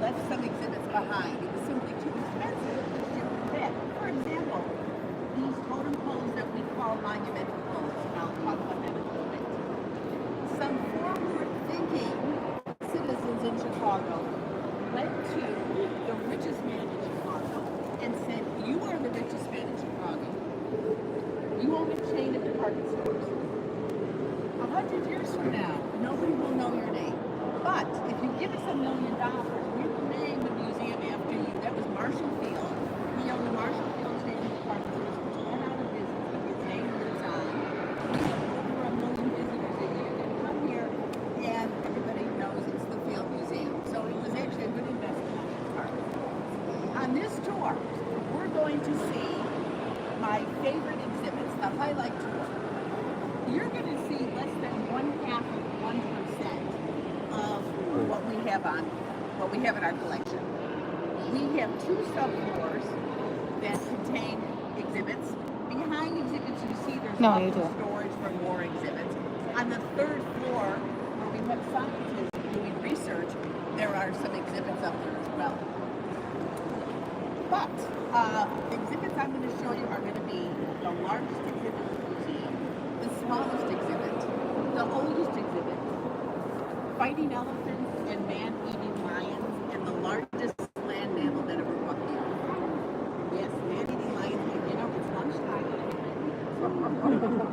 left some exhibits behind. It was simply too expensive to ship back. For example, these totem poles that we call monumental poles, and I'll talk about that in a little bit. Some forward-thinking citizens in Chicago went to the richest man in Chicago and said, "You are the richest man in Chicago. You own a chain of department stores. 100 years from now, nobody will know your name. But if you give us $1 million, we will name the museum after you." That was Marshall Field. He owned the Marshall Field chain of department stores, which went out of business, but his name lives on. We have over 1 million visitors a year that come here, and everybody knows it's the Field Museum. So it was actually a good investment on his part. On this tour, we're going to see my favorite exhibits, the highlight tour. You're going to see less than 0.5% of what we have in our collection. We have 2 subfloors that contain exhibits. Behind exhibits, you see there's storage for more exhibits. On the 3rd floor, where we have scientists doing research, there are some exhibits up there as well. But the exhibits I'm going to show you are going to be the largest exhibit in the museum, the smallest exhibit, the oldest exhibit, fighting elephants and man-eating lions, and the largest land mammal that ever walked the earth. Yes, man-eating lions, and you know, it's lunchtime.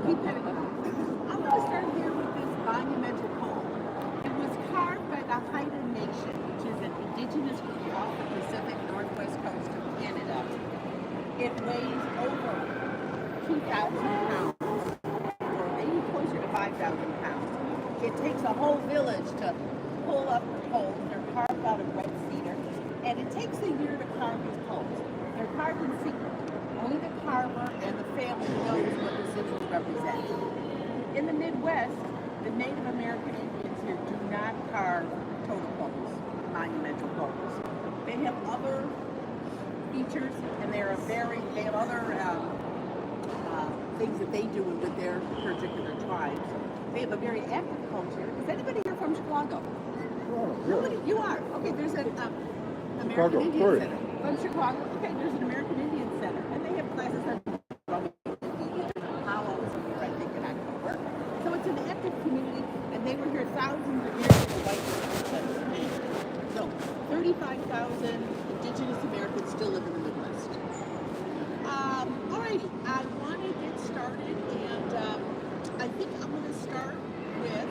Keep heading. I'm going to start here with this monumental pole. It was carved by the Haida Nation, which is an indigenous group off the Pacific Northwest coast of Canada. It weighs over 2,000 pounds, or maybe closer to 5,000 pounds. It takes a whole village to pull up the poles. They're carved out of red cedar, and it takes a year to carve these poles. They're carved in secret. Only the carver and the family knows what the symbols represent. In the Midwest, the Native American Indians here do not carve totem poles, monumental poles. They have other features, and they have other things that they do with their particular tribes. They have a very active culture. Is anybody here from Chicago? Nobody? You are? Okay, there's an American Indian Center. From Chicago? Okay, there's an American Indian Center. And they have classes on Apollo I think, in October. So it's an active community, and they were here thousands of years ago, white people. So 35,000 indigenous Americans still live in the Midwest. Alrighty, I want to get started, and I think I'm going to start with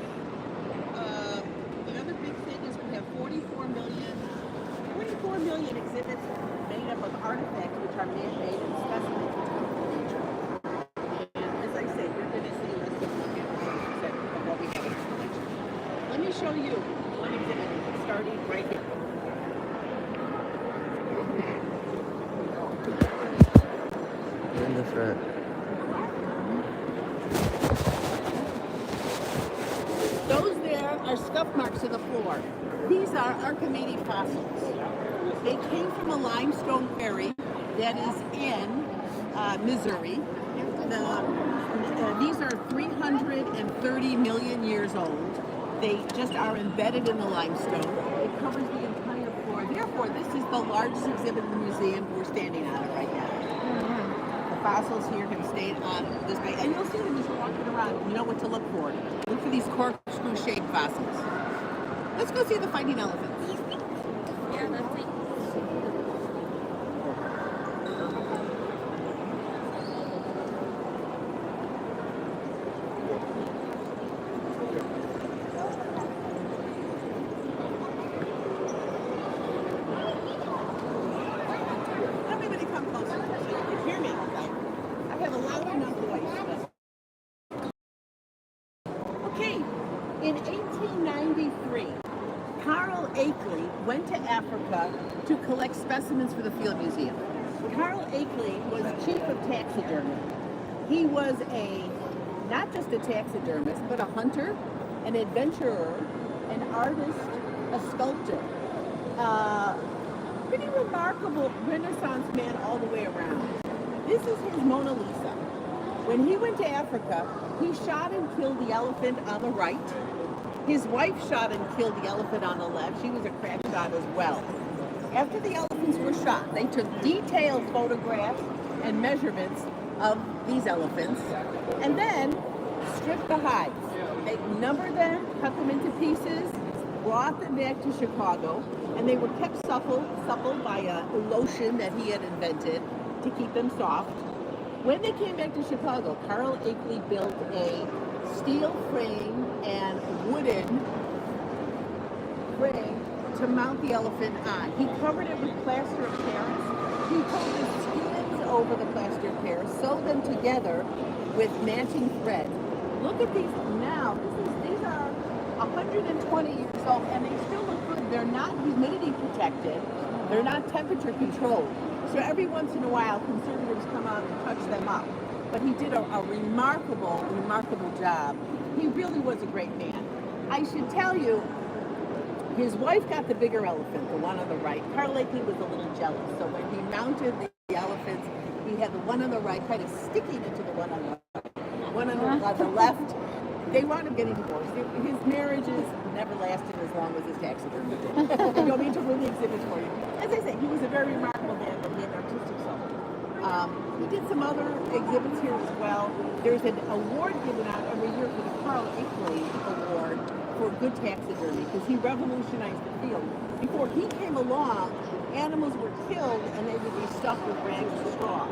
the other big thing is we have 44 million exhibits made up of artifacts which are man-made and specimens which come from nature. And as I said, you're going to see less than 1% of what we have in our collection. Let me show you one exhibit starting right here. In the front. Those there are scuff marks in the floor. These are Archimedes fossils. They came from a limestone quarry that is in Missouri. These are 330 million years old. They just are embedded in the limestone. It covers the entire floor. Therefore, this is the largest exhibit in the museum. We're standing on it right now. The fossils here have stayed on this way. And you'll see them as you're walking around. You know what to look for. Look for these corkscrew-shaped fossils. Let's go see the fighting elephants. Yeah, let's see. Everybody come closer so you can hear me, okay? I have a loud enough voice. Okay, in 1893, Carl Akeley went to Africa to collect specimens for the Field Museum. Carl Akeley was chief of taxidermy. He was not just a taxidermist, but a hunter, an adventurer, an artist, a sculptor. Pretty remarkable Renaissance man all the way around. This is his Mona Lisa. When he went to Africa, he shot and killed the elephant on the right. His wife shot and killed the elephant on the left. She was a crack shot as well. After the elephants were shot, they took detailed photographs and measurements of these elephants, and then stripped the hides. They numbered them, cut them into pieces, brought them back to Chicago, and they were kept supple by a lotion that he had invented to keep them soft. When they came back to Chicago, Carl Akeley built a steel frame and wooden frame to mount the elephant on. He covered it with plaster of Paris. He put the skins over the plaster of Paris, sewed them together with matching thread. Look at these now. These are 120 years old, and they still look good. They're not humidity protected. They're not temperature controlled. So every once in a while, conservators come out and touch them up. But he did a remarkable job. He really was a great man. I should tell you, his wife got the bigger elephant, the one on the right. Carl Akeley was a little jealous. So when he mounted the elephants, he had the one on the right kind of sticking into the one on the left. They wound up getting divorced. His marriages never lasted as long as his taxidermy did. I don't need to ruin the exhibits for you. As I say, he was a very remarkable man, but he had an artistic soul. He did some other exhibits here as well. There's an award given out every year for the Carl Akeley Award for good taxidermy because he revolutionized the field. Before he came along, animals were killed and they would be stuffed with rags and straw.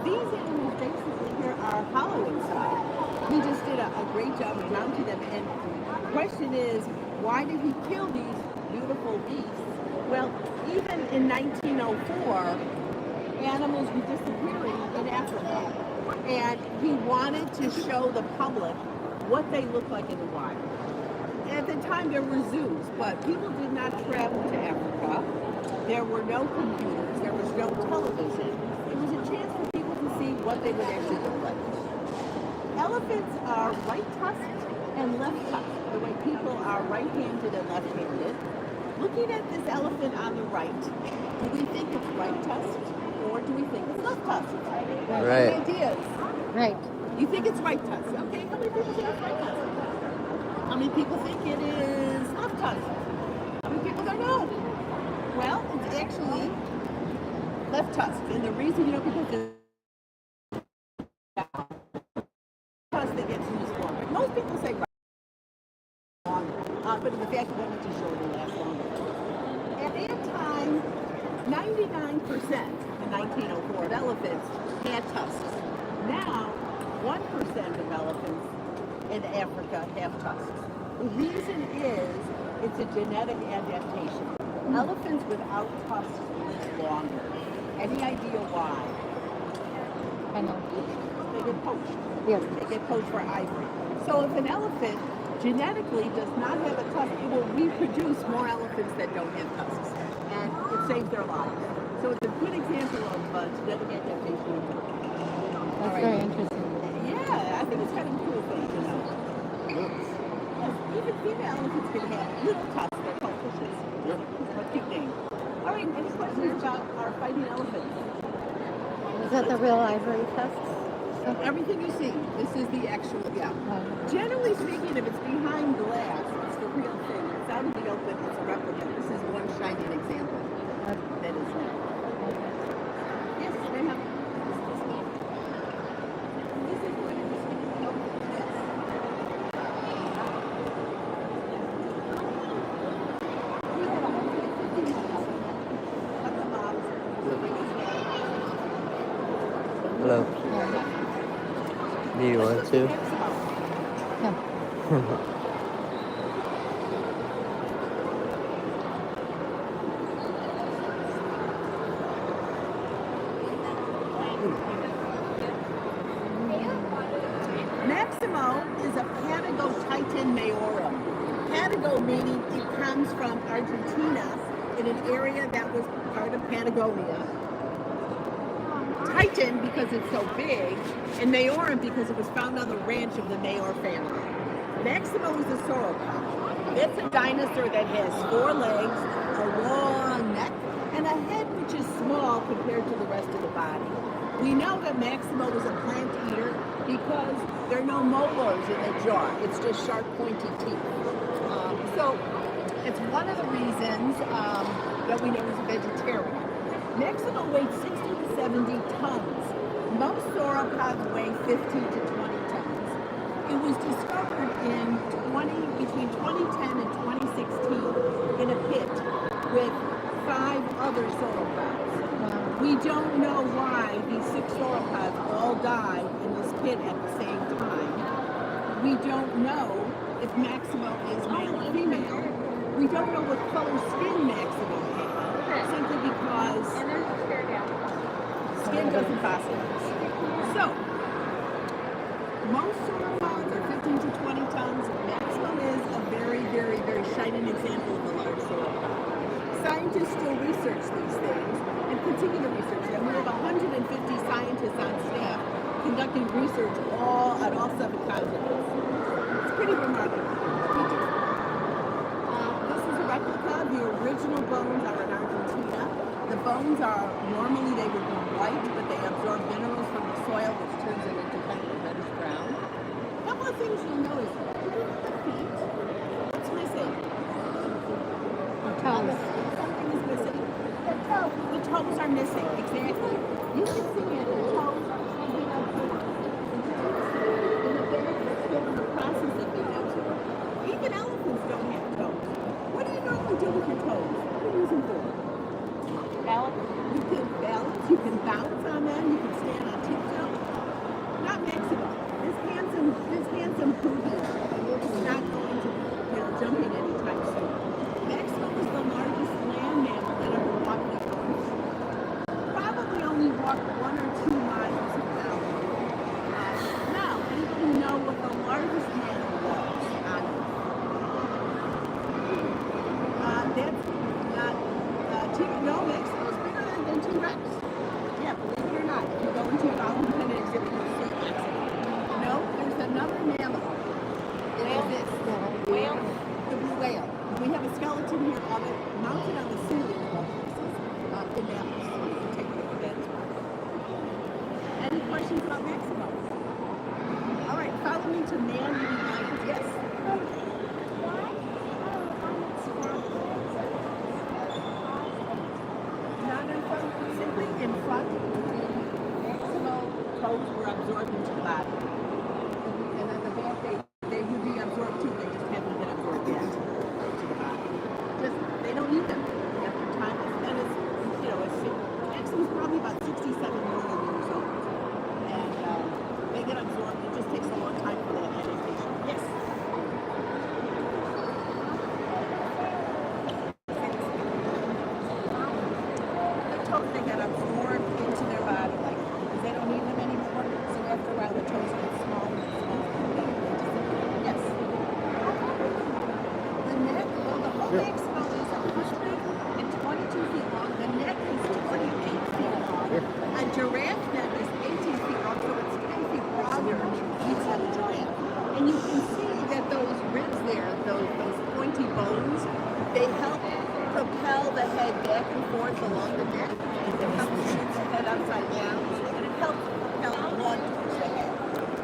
These animals basically here are hollow inside. He just did a great job of mounting them. And the question is, why did he kill these beautiful beasts? Well, even in 1904, animals were disappearing in Africa. And he wanted to show the public what they look like in the wild. At the time, there were zoos, but people did not travel to Africa. There were no computers. There was no television. It was a chance for people to see what they would actually look like. Elephants are right-tusked and left-tusked, the way people are right-handed and left-handed. Looking at this elephant on the right, do we think it's right-tusked or do we think it's left-tusked? Right. Any ideas? Right. You think it's right-tusked. Okay, how many people think it's right-tusked? How many people think it is left-tusked? How many people don't know? Well, it's actually left-tusked. And the reason, because they get to use longer. Most people say right longer, but the fact that it's shorter lasts longer. At that time, 99% in 1904 of elephants had tusks. Now, 1% of elephants in Africa have tusks. The reason is it's a genetic adaptation. Elephants without tusks live longer. Any idea why? I know. They get poached. Yes. They get poached for ivory. So if an elephant genetically does not have a tusk, it will reproduce more elephants that don't have tusks. And it saves their lives. So it's a good example of genetic adaptation. That's very interesting. Yeah, I think it's kind of a cool thing to know. Yes, even female elephants can have little tusks. They're called bushes. What a cute name. All right, any questions about our fighting elephants? Is that the real ivory tusks? Everything you see, this is the actual, yeah. Generally speaking, if it's behind glass, it's the real thing. If it's out in the open, it's a replica. This is one shining example. That is it. Yes, they have. This is what it is. We have 150 models. Cut them out. Hello. Do you want to? Yeah. Maximo is a Patago Titan Maiorum. Patago meaning it comes from Argentina in an area that was part of Patagonia. Titan because it's so big, and Maiorum because it was found on the ranch of the Mayor family. Maximo is a sauropod. It's a dinosaur that has 4 legs, a long neck, and a head which is small compared to the rest of the body. We know that Maximo was a plant eater because there are no molars in the jaw. It's just sharp, pointy teeth. So It's one of the reasons that we know he's a vegetarian. Maximo weighed 60 to 70 tons. Most sauropods weigh 15 to 20 tons. It was discovered between 2010 and 2016 in a pit with 5 other sauropods. We don't know why these 6 sauropods all died in this pit at the same time. We don't know if Maximo is male or female. We don't know what color skin Maximo has, simply because skin doesn't fossilize. So, most sauropods are 15 to 20 tons. Maximum is a very, very, very shining example of a large sauropod. Scientists still research these things and continue to research them. We have 150 scientists on staff conducting research on all 7 continents. It's pretty remarkable. This is a replica. The original bones are in Argentina. The bones are, normally they would be white, but they absorb minerals from the soil, which turns it into kind of a reddish brown. A couple of things you'll notice. The feet. What's missing? Toes. Something is missing. The toes. The toes are missing, exactly. You can see it. The toes are being absorbed. In the back, it's still in the process of being absorbed. Even elephants don't have toes. What do you normally do with your toes? What do you use them for? Balance. You can balance. You can bounce on them. You can stand on tiptoe. Not Maximo. This handsome poodle is not going to jumping anytime soon. Maximo was the largest land mammal that ever walked the earth. Probably only walked 1 or 2 miles an hour. Now, anybody know what the largest mammal was on Earth? That's not no, Maximo's bigger than T-Rex. Yeah, believe it or not, if you go into an independent exhibit, you'll see Maximo. No, there's another mammal. It is this. Whale? The blue whale. We have a skeleton here of it mounted on the ceiling of all places in Naples. So you can take a look at that as well. Any questions about Maximo? All right, follow me to man-eating lions. Yes. Not in front, simply in front. Maximo toes were absorbed into the body. And then the back, they would be absorbed too. They just haven't been absorbed yet to the body. They don't need them after time. And it's Maximo's probably about 67 million years old. And they get absorbed. It just takes a long time for that adaptation. Yes. The toes, they get absorbed into their body, because they don't need them anymore. So after a while, the toes get smaller and smaller. Yes. The neck, well, the whole Maximo is 122 feet long. The neck is 28 feet long. A giraffe neck is 18 feet long, so it's 10 feet broader than a giraffe. And you can see that those ribs there, those pointy bones, they help propel the head back and forth along the neck. It helps shoot the head upside down, and it helps propel blood towards the head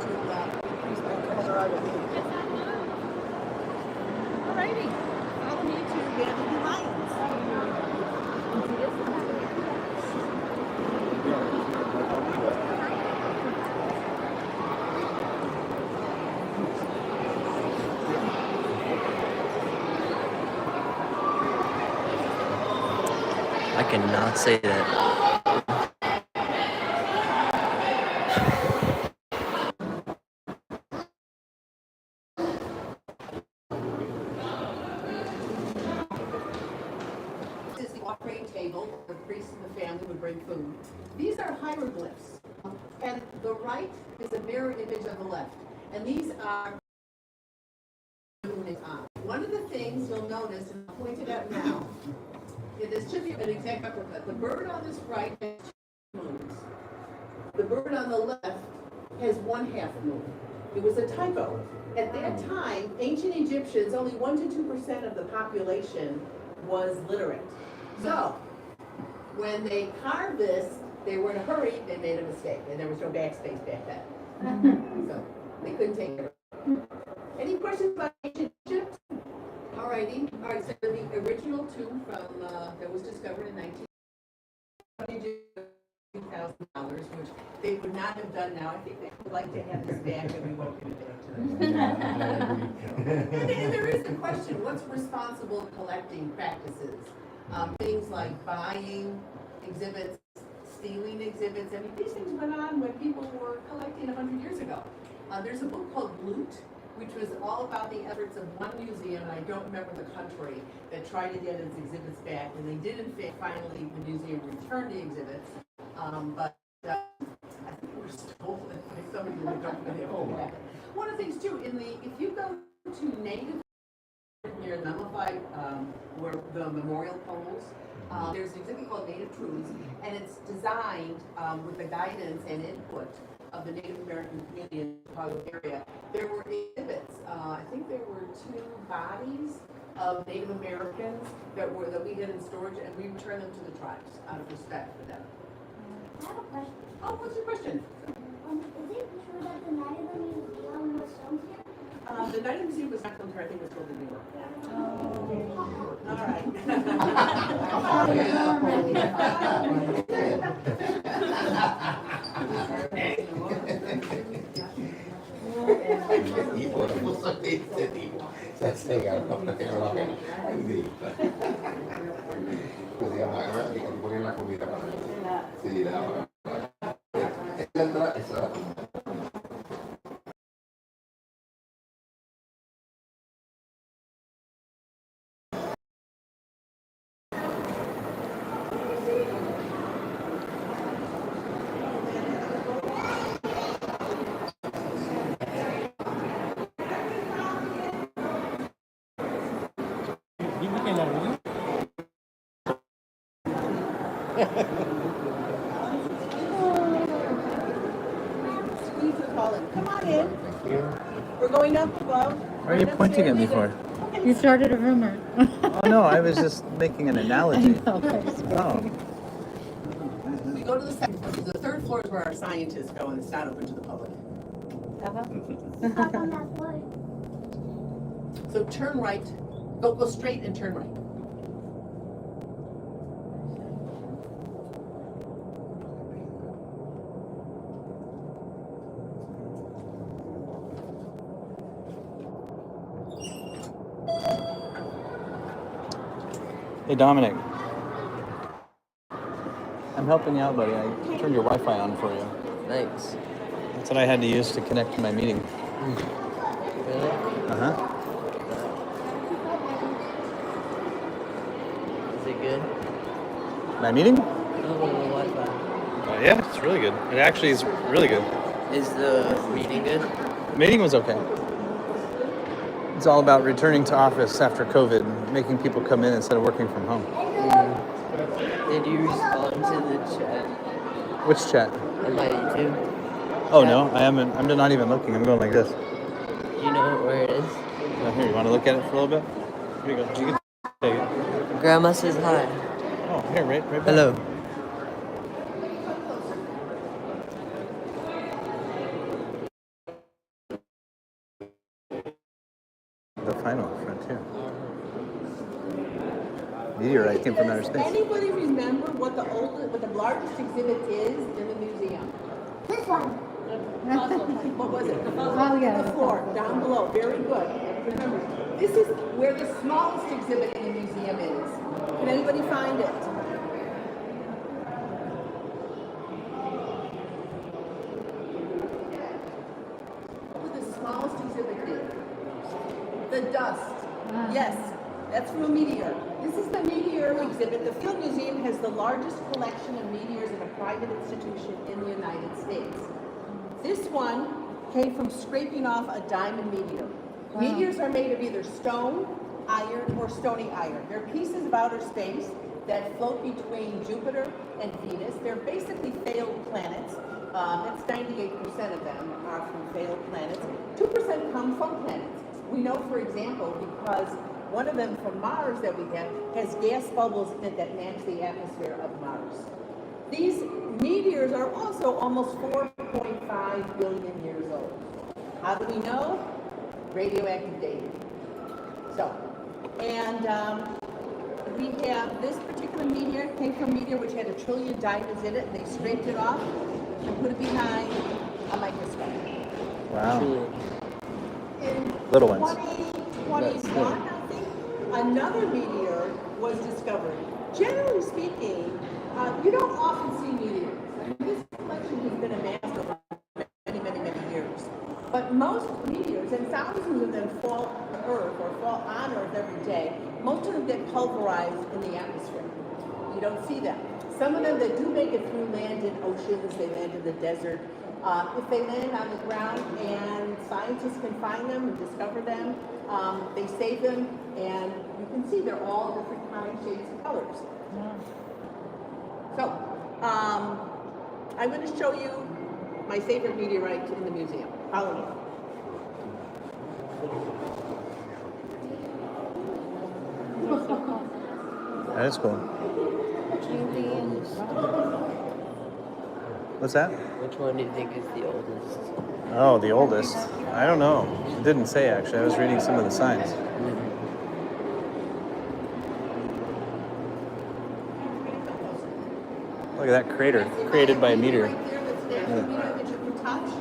to increase the camaraderie. Alrighty, follow me to Vanity Lions. I cannot say that. This is the operating table. The priest and the family would bring food. These are hieroglyphs. And the right is a mirror image of the left. And these are one of the things you'll notice, and I'll point it out now, this should be an exact replica. The bird on this right has 2 moons. The bird on the left has 1/2 moon. It was a typo. At that time, ancient Egyptians, only 1 to 2% of the population was literate. So, when they carved this, they were in a hurry, they made a mistake, and there was no backspace back then. So, they couldn't take it. Any questions about ancient Egypt? Alrighty. All right, so the original tomb from, that was discovered in 19,000 which they would not have done now. I think they would like to have this back and we won't give it back to them. And there is the question, what's responsible collecting practices? Things like buying exhibits, stealing exhibits. I mean, these things went on when people were collecting 100 years ago. There's a book called Loot, which was all about the efforts of one museum, and I don't remember the country, that tried to get its exhibits back, and they did in fact finally, the museum returned the exhibits, but I think they were stolen by somebody who don't really hold back. One of the things too, if you go to Native near Mummified, where the memorial poles, there's an exhibit called Native Truths, and it's designed with the guidance and input of the Native American community in the Chicago area. There were exhibits, I think there were 2 bodies of Native Americans that we had in storage, and we returned them to the tribes out of respect for them. I have a question. Oh, what's your question? Is it true that the night of the museum was filmed here? The Night Museum was not filmed here, I think it was filmed in New York. All right. Y podemos este tipo se cega con la pues se llama que ponen la comida para sí, la entra esa. Squeeze the collar. Come on in. We're going up above. Why are you pointing at me for? You started a rumor. Oh no, I was just making an analogy. No, Oh, We go to the second floor. The third floor is where our scientists go, and it's not open to the public. Up on that floor. So turn right. Go straight and turn right. hey Dominic. I'm helping you out, buddy. I turned your Wi-Fi on for you. Thanks. That's what I had to use to connect to my meeting. Really? Uh-huh. Is it good? My meeting? Oh, the Wi-Fi. Yeah, it's really good. It actually is really good. Is the meeting good? The meeting was okay. It's all about returning to office after COVID, making people come in instead of working from home. Did you respond to the chat Which chat? on my YouTube? Oh no, I haven't. I'm not even looking. I'm going like this. Do you know where it is? Here, you want to look at it for a little bit? Here you go. You can take it. Grandma says hi. Oh, here, right back. Hello. The final frontier. Meteorite came from outer space. Anybody remember what the largest exhibit is in the museum? This one. What was it? Oh, yeah. The floor, down below. Very good. Remember, this is where the smallest exhibit in the museum is. Can anybody find it? What would the smallest exhibit be? The dust. Yes, that's from a meteor. This is the meteor exhibit. The Field Museum has the largest collection of meteors in a private institution in the United States. This one came from scraping off a diamond meteor. Wow. Meteors are made of either stone, iron, or stony iron. They're pieces of outer space that float between Jupiter and Venus. They're basically failed planets. It's 98% of them are from failed planets. 2% come from planets. We know, for example, because one of them from Mars that we have has gas bubbles in it that match the atmosphere of Mars. These meteors are also almost 4.5 billion years old. How do we know? Radioactive dating. So, And we have this particular meteor, came from a meteor which had 1 trillion diamonds in it, and they scraped it off and put it behind a microscope. Wow. Truly. In Little ones. 2021, I think, another meteor was discovered. Generally speaking, you don't often see meteors. I mean, this collection has been amassed over many, many, many years. But most meteors, and thousands of them fall to Earth or fall on Earth every day, most of them get pulverized in the atmosphere. You don't see them. Some of them that do make it through land in oceans, they land in the desert. If they land on the ground and scientists can find them and discover them, they save them, and you can see they're all different kinds, shades, and colors. So, I'm going to show you my favorite meteorite in the museum. Follow me. That is cool. What's that? Which one do you think is the oldest? Oh, the oldest. I don't know. It didn't say actually. I was reading some of the signs. Look at that crater created by a meteor. Right there, that's the actual meteor that you can touch.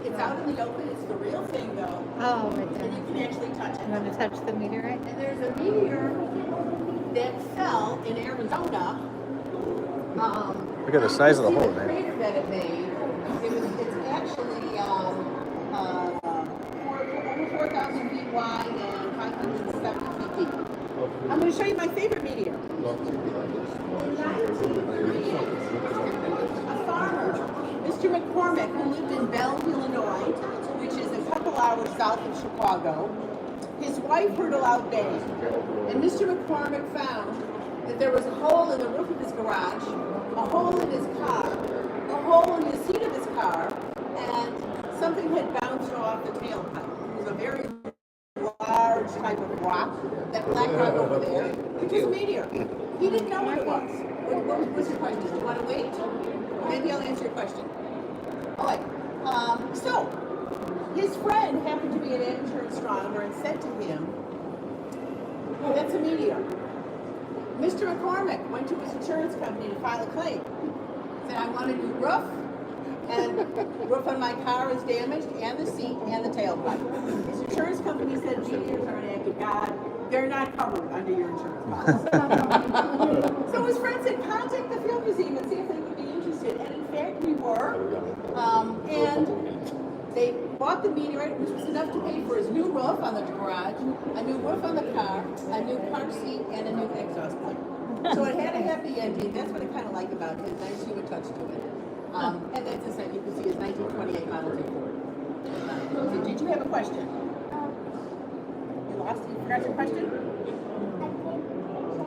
It's out in the open. It's the real thing, though. Oh, right And there. you can actually touch it. I'm going to touch the meteorite. And there's a meteor that fell in Arizona. Look at the size of the you hole, see man. crater that it made. It's actually over 4,000 feet wide and 570 feet deep. I'm going to show you my favorite meteor. A farmer, Mr. McCormick, who lived in Belleville, Illinois, which is a couple hours south of Chicago. His wife heard a loud bang, and Mr. McCormick found that there was a hole in the roof of his garage, a hole in his car, a hole in the seat of his car, and something had bounced off the tailpipe. It was a very large type of rock, that black rock over there, which was a meteor. He didn't know what it was. What was your question? Do you want to wait? Maybe I'll answer your question. All right. So, his friend happened to be an amateur astronomer and said to him, "Oh, that's a meteor." Mr. McCormick went to his insurance company to file a claim. Said, "I want a new roof, and the roof on my car is damaged, and the seat, and the tailpipe." His insurance company said, "Meteors are an act of God. They're not covered under your insurance policy." So his friend said, "Contact the Field Museum and see if they would be interested." And in fact, we were. And they bought the meteorite, which was enough to pay for his new roof on the garage, a new roof on the car, a new car seat, and a new exhaust pipe. So it had a happy ending. That's what I kind of like about it. Nice human touch to it. And that's the same. You can see his 1928 Model T Ford. So did you have a question? You lost? You forgot your question?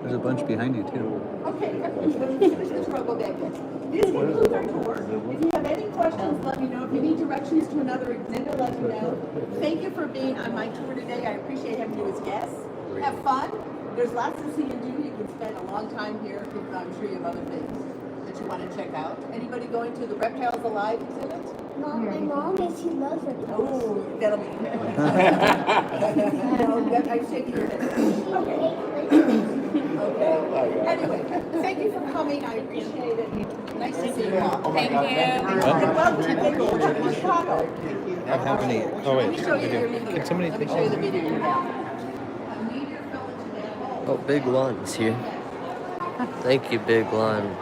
There's a bunch behind you too. Okay, let me finish this row, go back there. This concludes our tour. If you have any questions, let me know. If you need directions to another exhibit, let me know. Thank you for being on my tour today. I appreciate having you as guests. Have fun. There's lots to see and do. You can spend a long time here. I'm sure you have other things that you want to check out. Anybody going to the Reptiles Alive exhibit? Mom, my mom is, she loves her. Oh, that'll be no, I'm shaking your head. Okay. Okay. Anyway, thank you for coming. I appreciate it. Nice to see you all. Thank you. And welcome to Chicago. Thank you. I don't have any. Oh wait, Let me show you I your do. meteor. Can somebody Let me take show you the this? meteor you have. A meteor fell into that hole. Oh, big ones here. Thank you, big one.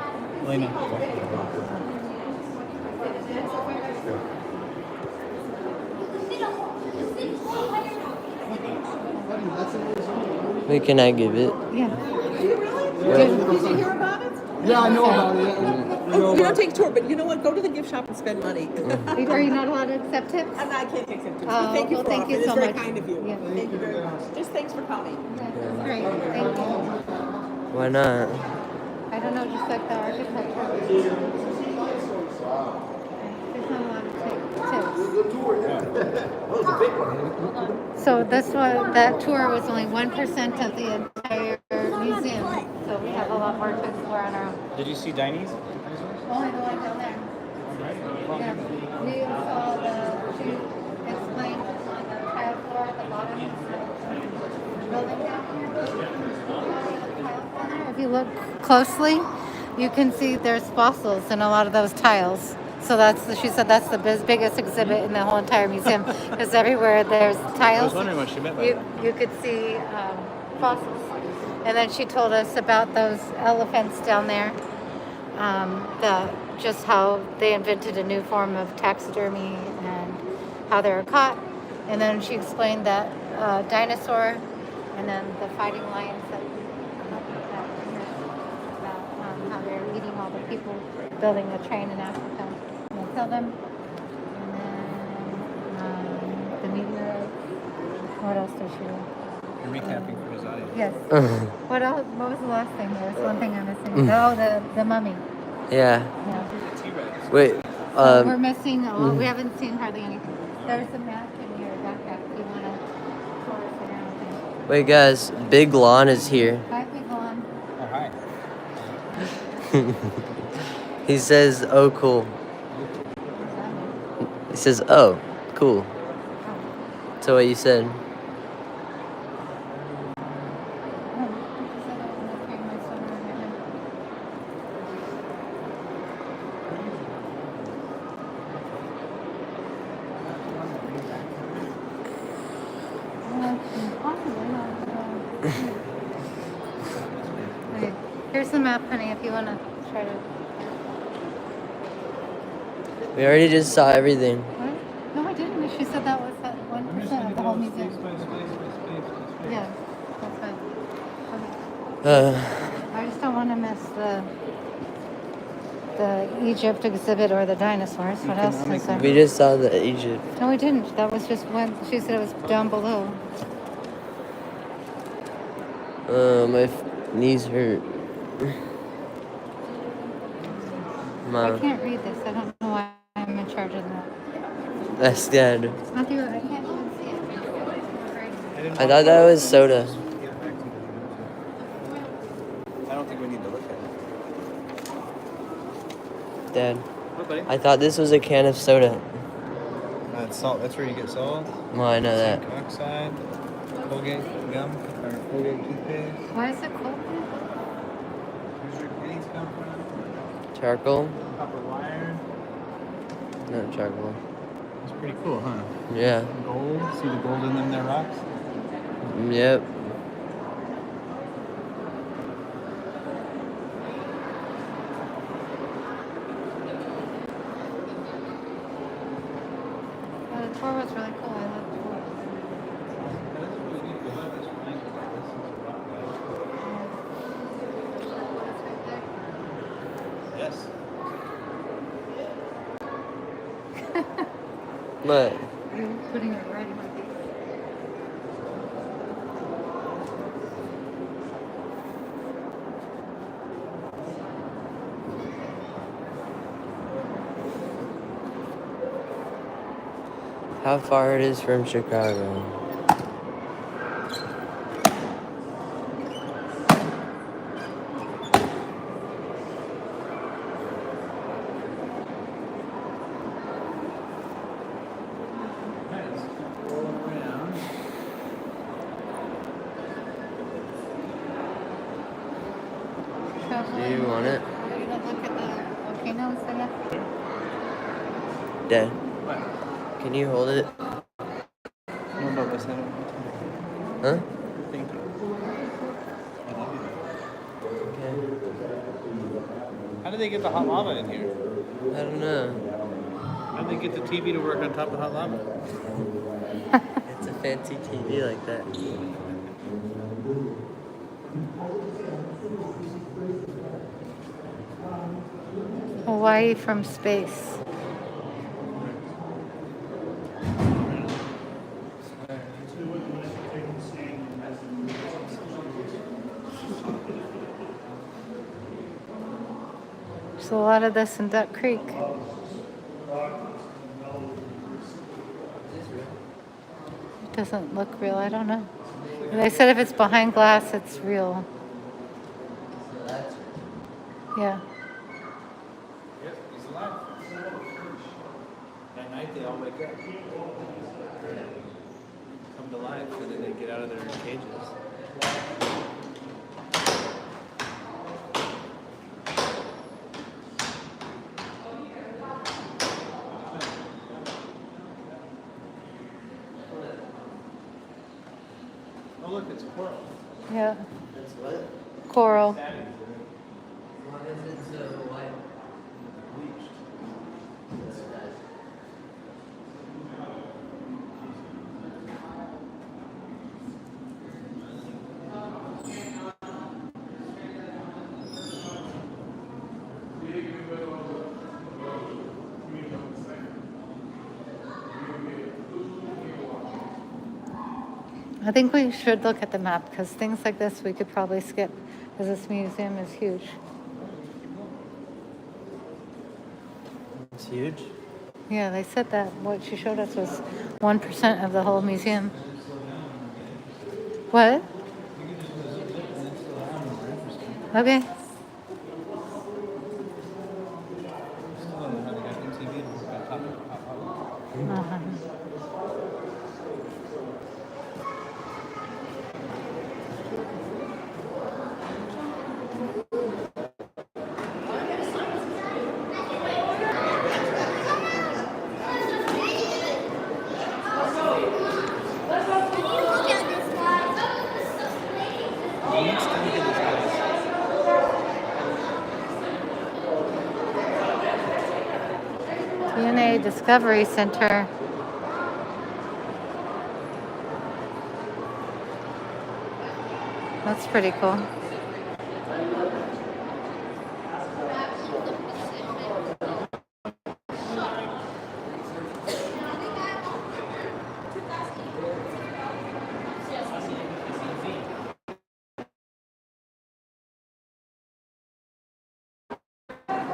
Wait, can I give it? Yeah. Do you really? Did you hear about it? Yeah, I know about it. Oh, you don't take a tour, but you know what? Go to the gift shop and spend money. Are you not allowed to accept tips? I can't take some tips. Oh, Thank you well, for thank you offering. so It's very much. kind of you. Yeah. Thank you very much. Just thanks for coming. Great, thank you. Why not? I don't know, just like the architecture. There's not a lot of tips. So that tour was only 1% of the entire museum. So we have a lot more to explore on our own. Did you see Diney's? Only the one down there. Yeah. We saw she explained on the tile floor at the bottom. building down here. If you look closely, you can see there's fossils in a lot of those tiles. So she said that's the biggest exhibit in the whole entire museum, because everywhere there's tiles. I was wondering what she meant by that. You could see fossils. And then she told us about those elephants down there, just how they invented a new form of taxidermy and how they were caught. And then she explained that dinosaur and then the fighting lions that about how they're eating all the people building a train in Africa. And they kill them. And then the meteorite. What else did she do? You're recapping for his audience. Yes. What else? What was the last thing? There was one thing I'm missing. Oh, the mummy. Yeah. Yeah. Wait. We're missing. We haven't seen hardly anything. There's a map in your backpack. Do you want to tour us around? Wait, guys. Big Lawn is here. Hi, Big Lawn. Oh, hi. He says, "Oh, cool." He says, "Oh, cool." So what you said? Okay. Here's the map, honey, if you want to try to... We already just saw everything. What? No, I didn't. She said that was 1% of the whole museum. Yeah, that's fine. Okay. I just don't want to miss the Egypt exhibit or the dinosaurs. What else is there? We just saw the Egypt. No, we didn't. That was just one. She said it was down below. My knees hurt. I Mom, can't read this. I don't know why I'm in charge of that. that's good. Matthew, I can't even see it. I thought that was soda. I don't think we need to look at it. Dad, What, buddy? I thought this was a can of soda. That's salt. That's where you get salt. Well, I know that. Zinc oxide, Colgate gum, or Colgate toothpaste. Why is it cold? Where's your pennies come from? Charcoal? Copper wire. No, charcoal. It's pretty cool, huh? Yeah. Gold. See the gold in them there rocks? Yep. The tour was really cool. I love the tour. Yes. What? You're putting it right in my face. How far it is from Chicago? Do you want it? Are you gonna look at the volcanoes again? Dad, can you hold it? No, no, this one. Huh? Thank you. I love you. How did they get the hot lava in here? I don't know. How did they get the TV to work on top of the hot lava? It's a fancy TV like that. Hawaii from space. There's a lot of this in Duck Creek. Doesn't look real. I don't know. They said if it's behind glass, it's real. Yeah. Yep, he's alive. At night they all wake up. come to life and then they get out of their cages. Oh look, it's coral. Yeah. That's what? Coral. Why is it so white? Bleached. That's nice. I think we should look at the map because things like this we could probably skip because this museum is huge. It's huge. Yeah, they said that what she showed us was 1% of the whole museum. What? Okay. Uh-huh. Look at this guy. DNA Discovery Center. That's pretty cool.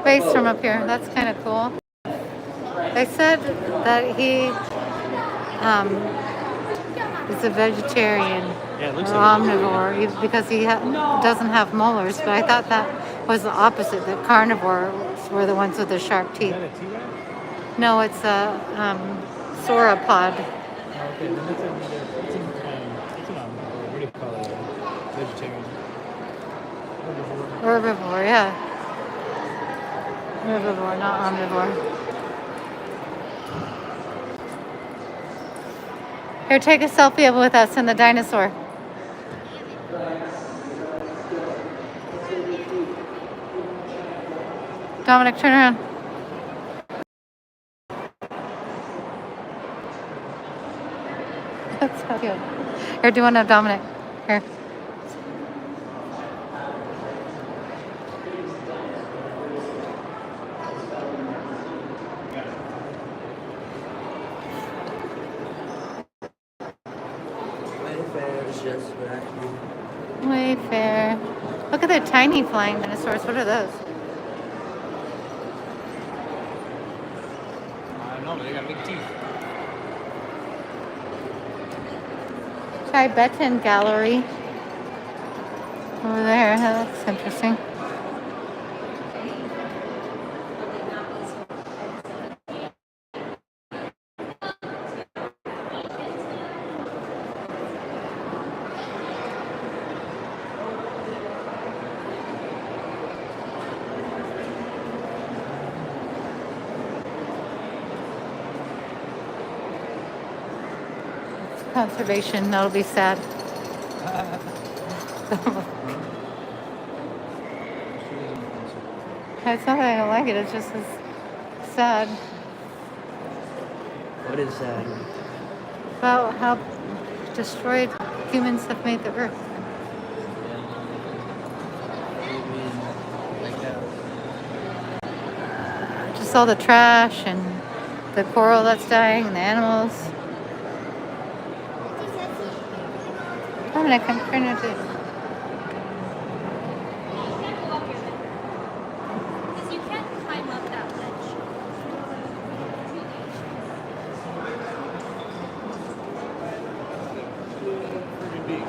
Face from up here. That's kind of cool. They said that he is a vegetarian Yeah, it or looks like it. omnivore because he doesn't have molars. But I thought that was the opposite. That carnivores were the ones with the sharp teeth. Is that a T-Rex? No, it's a sauropod. Oh, okay, then that's it's an what do you call it? Vegetarian. Herbivore, yeah. Herbivore, not omnivore. Here, take a selfie with us and the dinosaur. Dominic, turn around. That's so cute. Here, do one of Dominic. Here. Wayfair is just wacky. Wayfair. Look at the tiny flying dinosaurs. What are those? I don't know, but they got big teeth. Tibetan Gallery. Over there. That looks interesting. Conservation, that'll be sad. It's not that I don't like it, it's just it's sad What is that? about how destroyed humans have made the earth. Just all the trash and the coral that's dying and the animals. Dominic, I'm trying to. Because you can't climb up that ledge. Pretty big.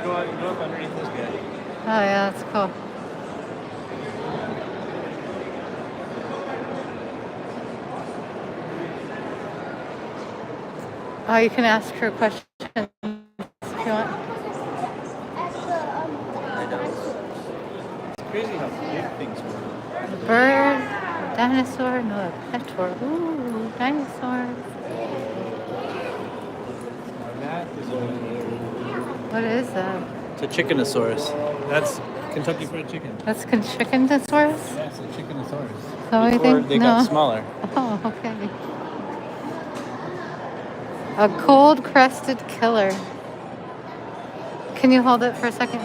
Go up underneath this guy. Oh yeah, that's cool. Oh, you can ask her a question. Crazy how big things were. Bird, dinosaur, no, a petor. Ooh, dinosaurs. That is What is that? it's a chickenosaurus. That's Kentucky Fried Chicken. That's chickenosaurus? Yeah, it's a chickenosaurus. So we Before think they no. got smaller. Oh, okay. A cold crested killer. Can you hold it for a second?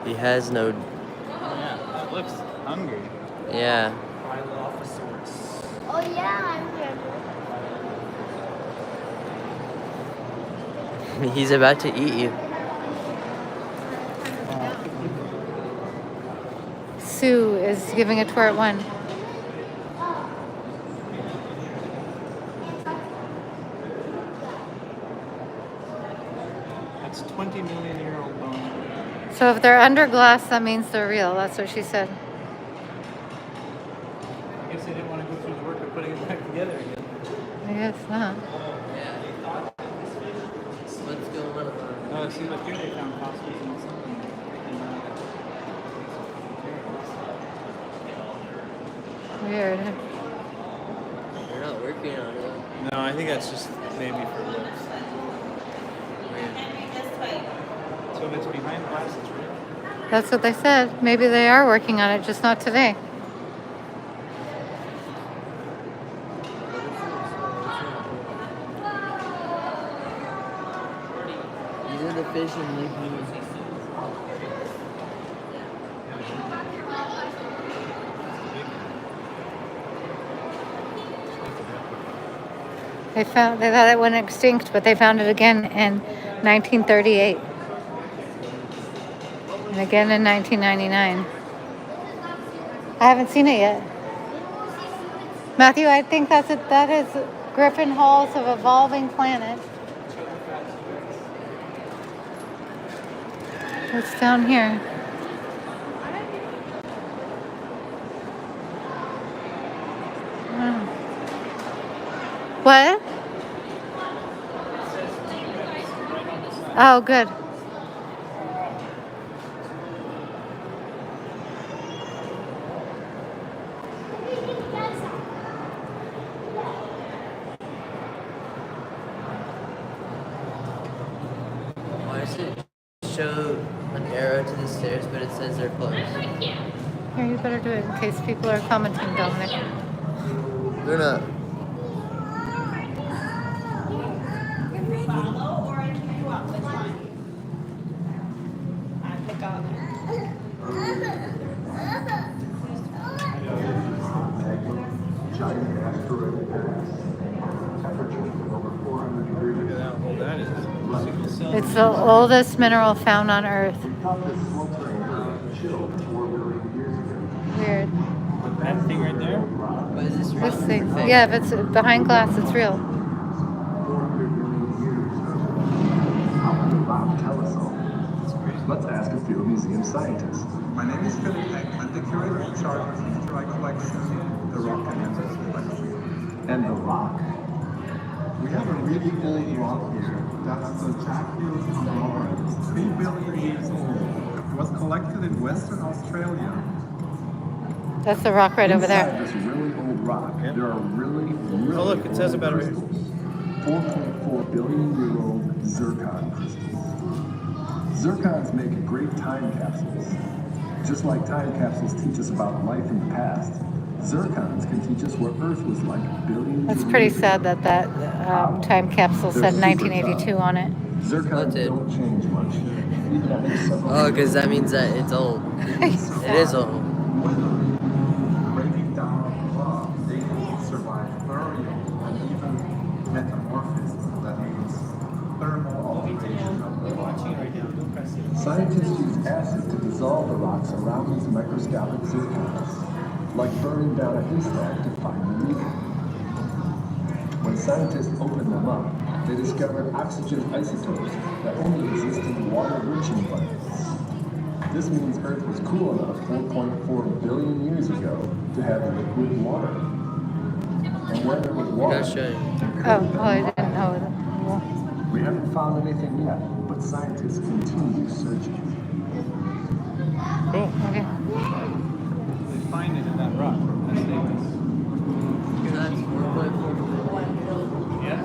He has no. Yeah, that looks hungry. Yeah. Oh yeah, I remember. He's about to eat you. Sue is giving a tour at 1. That's 20-million-year-old bone. So if they're under glass, that means they're real. That's what she said. I guess they didn't want to go through the work of putting it back together again. I guess not. What's going on? Oh, see, look here, they found fossils and something. Weird. They're not working on it. No, I think that's just maybe for looks. So if it's behind glass, it's real. That's what they said. Maybe they are working on it, just not today. These are the fish in lagoon. They thought it went extinct, but they found it again in 1938. And again in 1999. I haven't seen it yet. Matthew, I think that is Griffin Hall's of Evolving Planet. It's down here. Wow. What? Oh, good. Why does it show an arrow to the stairs, but it says they're closed? Here, you better do it in case people are commenting, Dominic. They're not. Follow or I can pick you up. Which one? I pick up. Giant asteroid impact. Temperatures of over 400 degrees. Look at how old that is. Single cell. It's the oldest mineral found on Earth. We thought this sweltering Earth chilled 4 billion years ago. Weird. That thing right there? What is this? This real? thing. Fake? Yeah, if it's behind glass, it's real. 400 million years of out-of-the-box telescope. Let's ask a field museum scientists. My name is Philip Heckman, the curator in charge of the Meteorite collection, the Rock and Embers collection. And the rock. We have a really old rock here. That's the Chatfield conglomerate. 3 billion years old. It was collected in Western Australia. That's the rock right over Inside there. this really old rock, Yeah. there are really Oh, look, it says old about it right crystals. 4.4 billion year old zircon crystals. Zircons make great time capsules. Just like time capsules teach us about life in the past, zircons can teach us what Earth was like billions It's of pretty years sad ago. that time capsule They're said super 1982 tough. on it. Zircons That's it. don't change much. Even after several Oh, because that means that it's old. It is old. Breaking down of rock, they can survive burial and even metamorphism. That means thermal alteration of the rock. Scientists use acid to dissolve the rocks around these microscopic zircons, like burning down a haystack to find the needle. When scientists opened them up, they discovered oxygen isotopes that only exist in water-rich environments. This means Earth was cool enough 4.4 billion years ago to have liquid water. And when there was water, Not showing. Oh, I didn't know that. We haven't found anything yet, but scientists continue searching. Cool. Okay. They find it in that rock. That's Davis. That's 4.4. Yeah.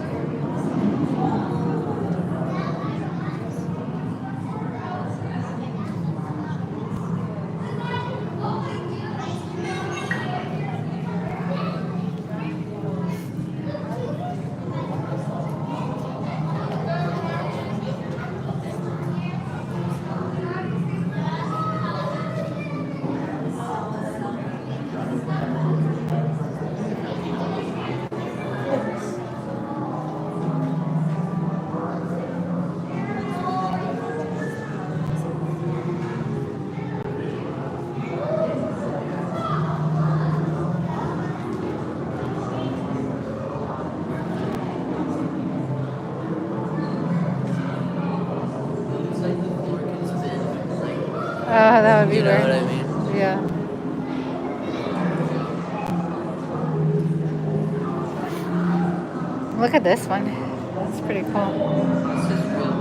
Looks like the floor can spin. Like, Oh, that would be you know weird. what I mean? Yeah. Look at this one. That's pretty cool. This is real.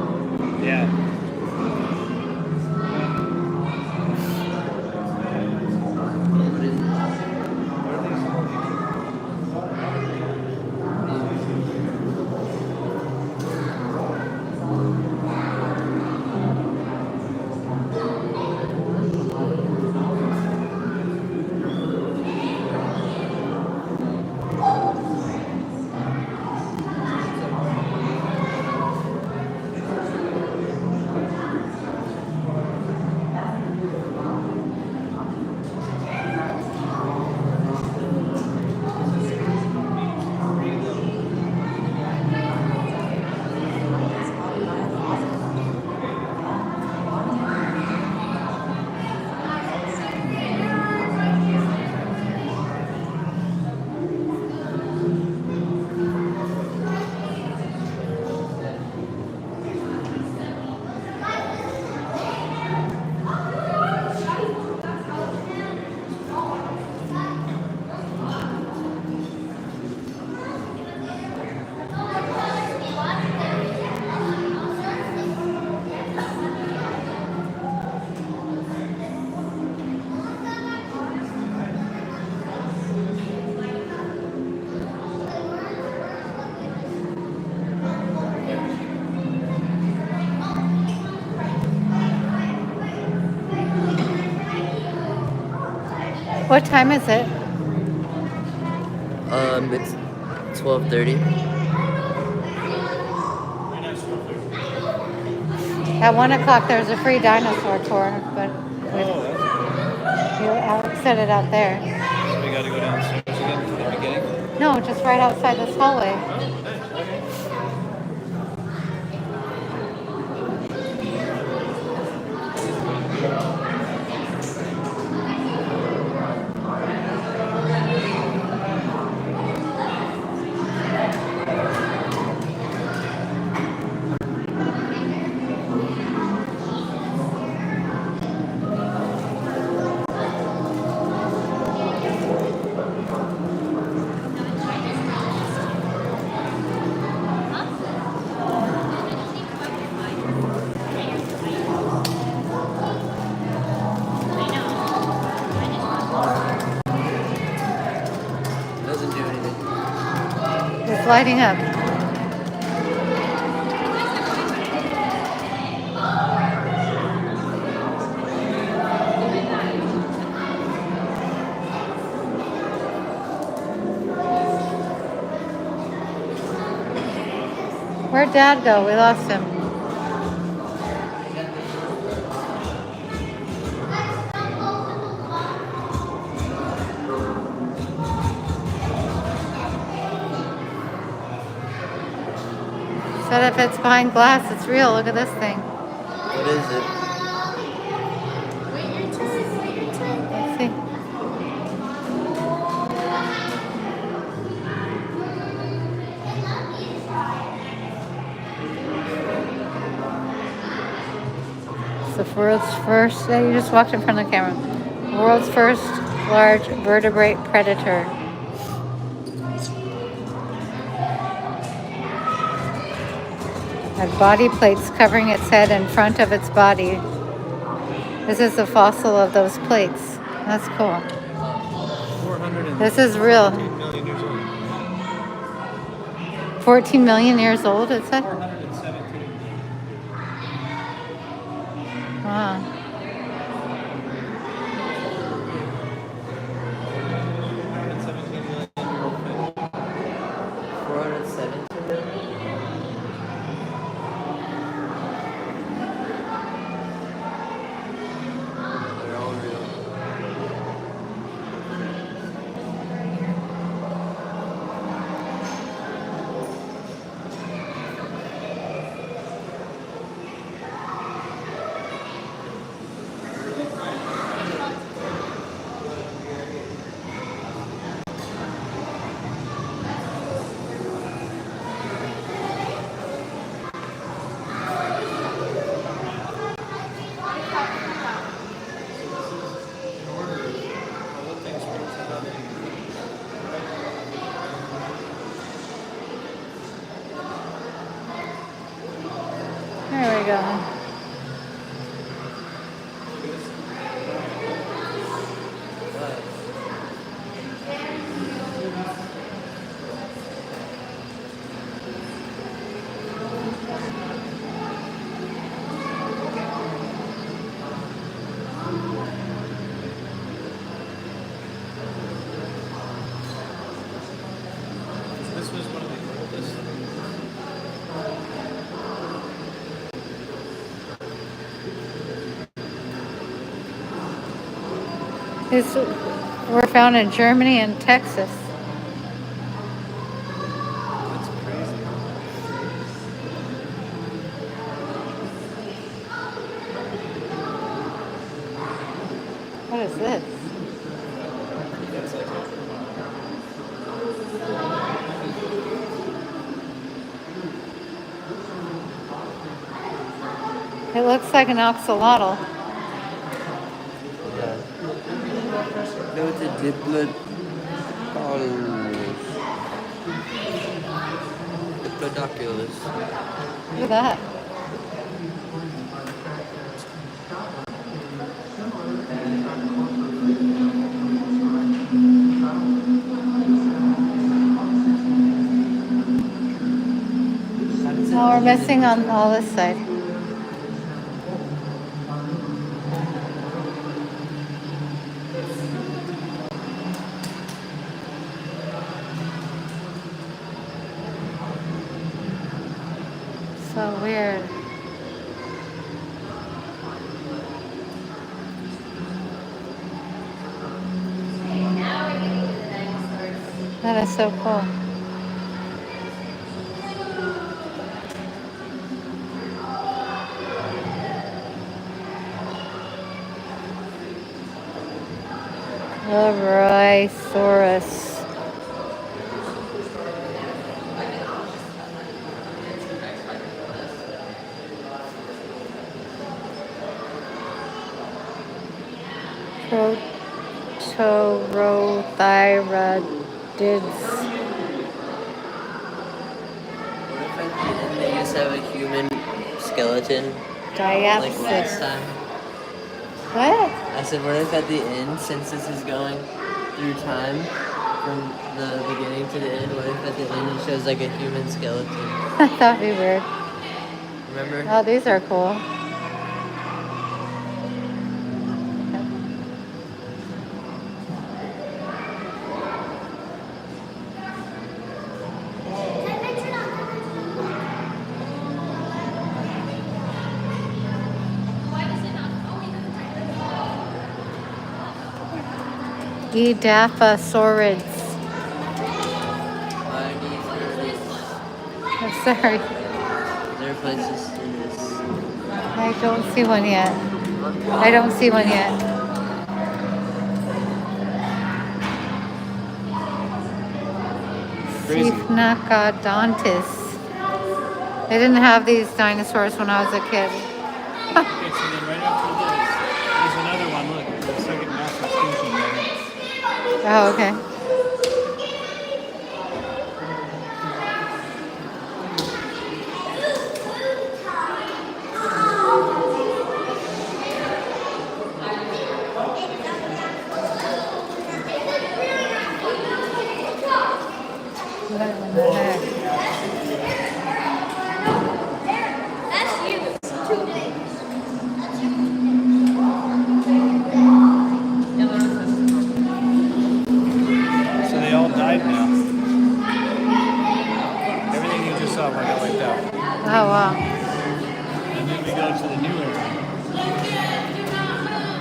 Yeah. What is it? What time is it? It's 12:30. At 1 o'clock, there's a free dinosaur tour, but Alex said it out there. So we got to go downstairs again to the beginning. No, just right outside this hallway. Doesn't do anything. It's lighting up. Where'd Dad go? We lost him. Said if it's behind glass, it's real. Look at this thing. What is it? Let's see. It's the world's first. You just walked in front of the camera. World's first large vertebrate predator. Had body plates covering its head and front of its body. This is the fossil of those plates. That's cool. 400 This is real. million years old. 14 million years old, it said? 417. Wow. 417 million year old fish. 417 million? They're all real. There we go. This was one of the oldest. These were found in Germany and Texas. That's crazy. What is this? That's like It looks like an axolotl. Yeah. No, it's a Diplodocus. Look at that. Oh, we're missing on all this side. So weird. That is so cool. The Rhizosaurus. Protorothyroidids. What if at the end they just have a human skeleton like last Diapsis. time? What? I said, what if at the end, since this is going through time from the beginning to the end, what if at the end it shows like a human skeleton? That'd be weird. Remember? Oh, these are cool. Why does it not? Oh, Edaphosaurids. I'm sorry. There are places in this. I don't see one yet. I don't see one yet. Crazy. Cephnacodontis. They didn't have these dinosaurs when I was a kid. Okay, so then right after this, there's another one. Look, the second mass extinction. Right? Oh, okay. Oh, wow. And then we go to the new area.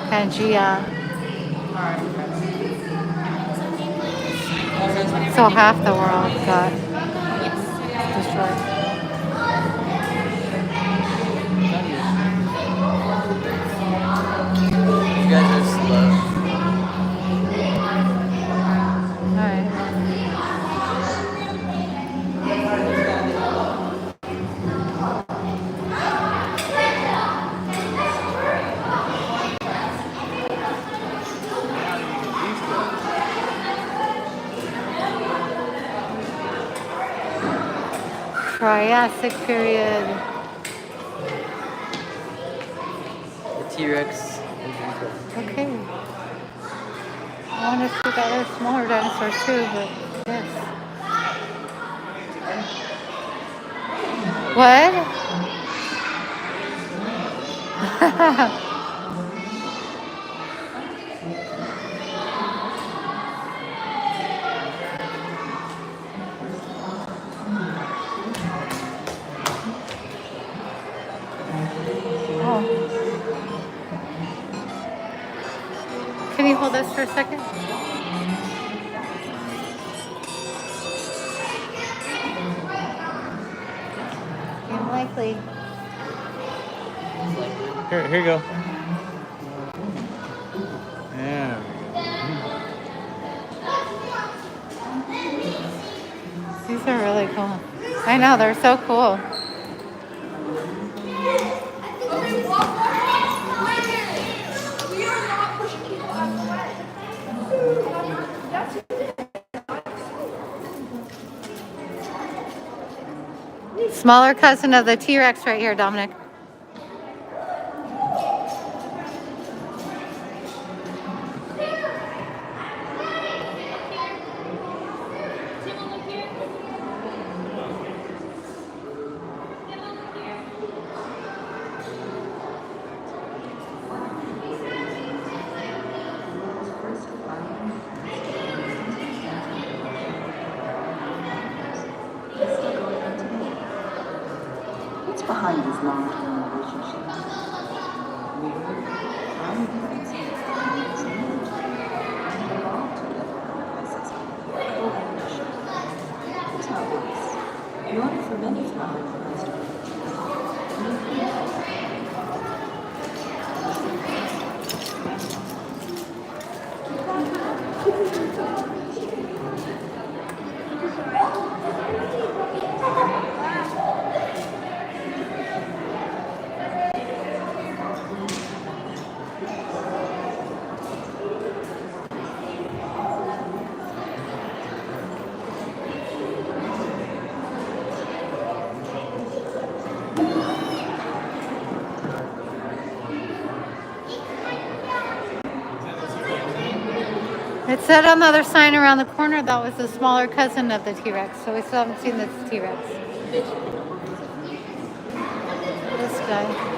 Pangea. So half the world got destroyed. You guys are slow. Alright. Triassic period. The T-Rex. Okay. I want to see the other smaller dinosaurs too, but yes. What? Oh. Can you hold this for a second? Unlikely. Here you go. Yeah. These are really cool. I know, they're so cool. Smaller cousin of the T-Rex right here, Dominic. What's behind this long-term relationship? I'm friends and evolve together on the basis of co-ownership. It's not this. In order for many flowering plants to It said on the other sign around the corner that was the smaller cousin of the T-Rex, so we still haven't seen the T-Rex. This guy.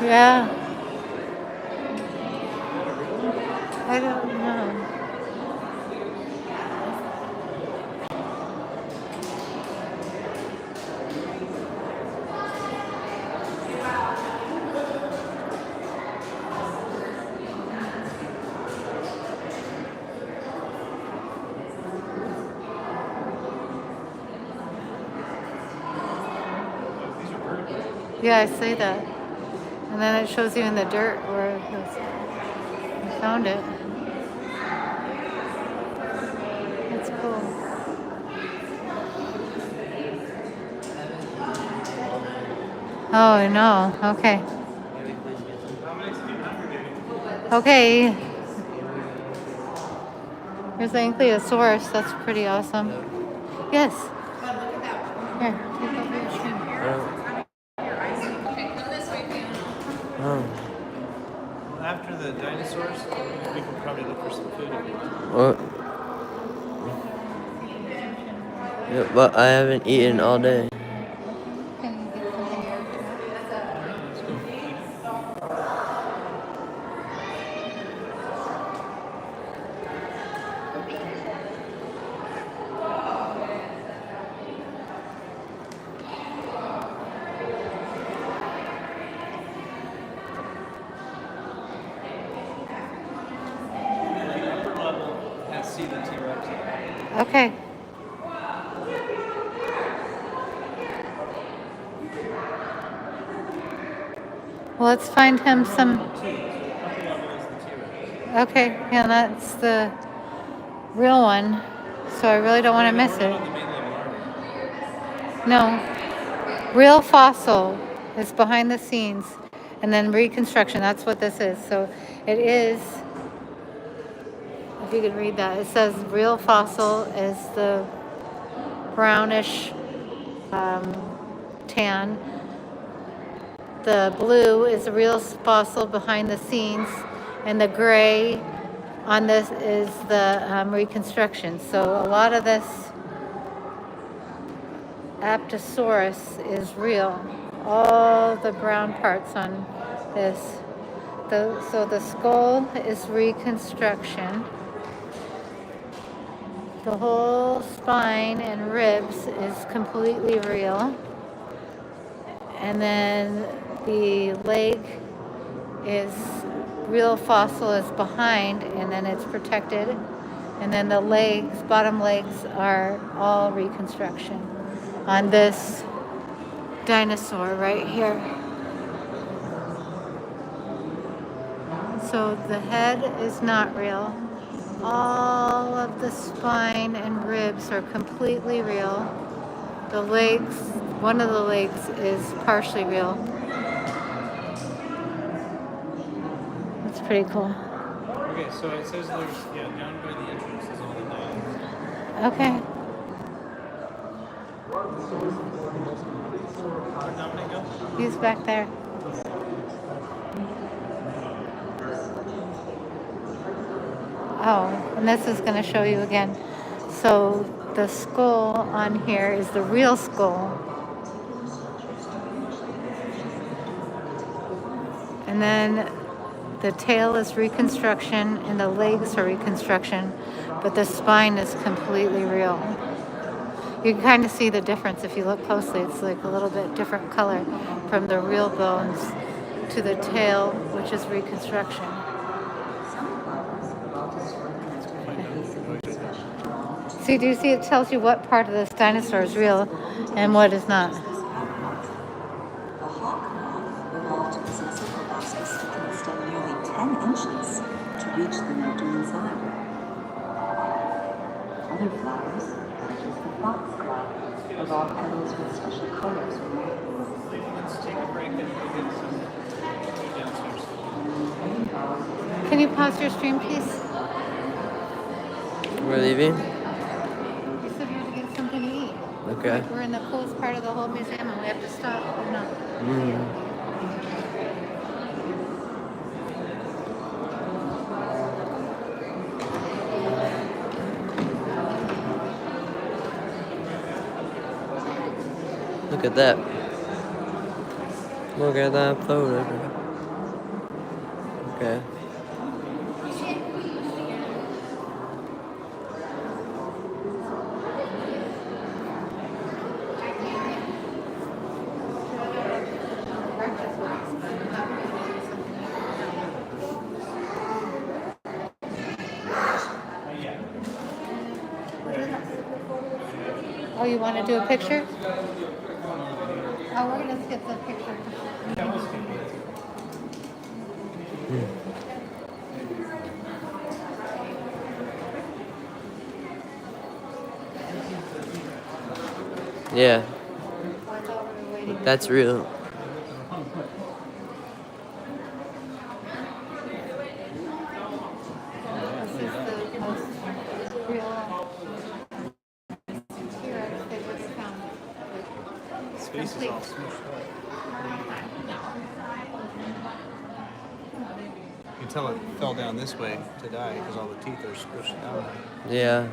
Yeah. I don't know. Yeah, I see that. And then it shows you in the dirt where it was, I found it. That's cool. Oh, I know. Okay. Okay. Here's the Ankylosaurus. That's pretty awesome. Yes. Here, take over your screen. Oh. After the dinosaurs, we can probably look for some food. What? Yeah, but I haven't eaten all day. Can you get something here? Let's see the T-Rex. Okay. Well, let's find him some. Okay, yeah, that's the real one. So I really don't want to miss it. No. Real fossil is behind the scenes. And then reconstruction, that's what this is. So it is, if you can read that, it says real fossil is the brownish tan. The blue is a real fossil behind the scenes, and the gray on this is the reconstruction. So a lot of this Apatosaurus is real. All the brown parts on this. So the skull is reconstruction. The whole spine and ribs is completely real. And then the leg is real fossil is behind, and then it's protected. And then the legs, bottom legs, are all reconstruction on this dinosaur right here. So the head is not real. All of the spine and ribs are completely real. The legs, one of the legs is partially real. That's pretty cool. Okay, so it says there's, down by the entrance is all the dinos. Okay. Where'd Dominic go? He's back there. Oh, and this is going to show you again. So the skull on here is the real skull. And then the tail is reconstruction and the legs are reconstruction, but the spine is completely real. You can kind of see the difference if you look closely. It's like a little bit different color from the real bones to the tail, which is reconstruction. See, do you see it tells you what part of this dinosaur is real and what is not? The hawk moth evolved to possess a proboscis that can extend nearly 10 inches to reach the note to inside. Other flowers, such as the foxglove, evolve petals with special colors or markings. Let's take a break and we'll get some food downstairs. Can you pause your stream, please? We're leaving? You said you had to get something to eat. Okay. We're in the coolest part of the whole museum and we have to stop or not. Look at that. Look at that photo. Okay. Oh, you want to do a picture? Oh, we're going to skip the picture. Yeah, I thought we were waiting. that's real. This is the most His face is all smushed up. You can tell it fell down this way to die because all the teeth are squished down. Yeah.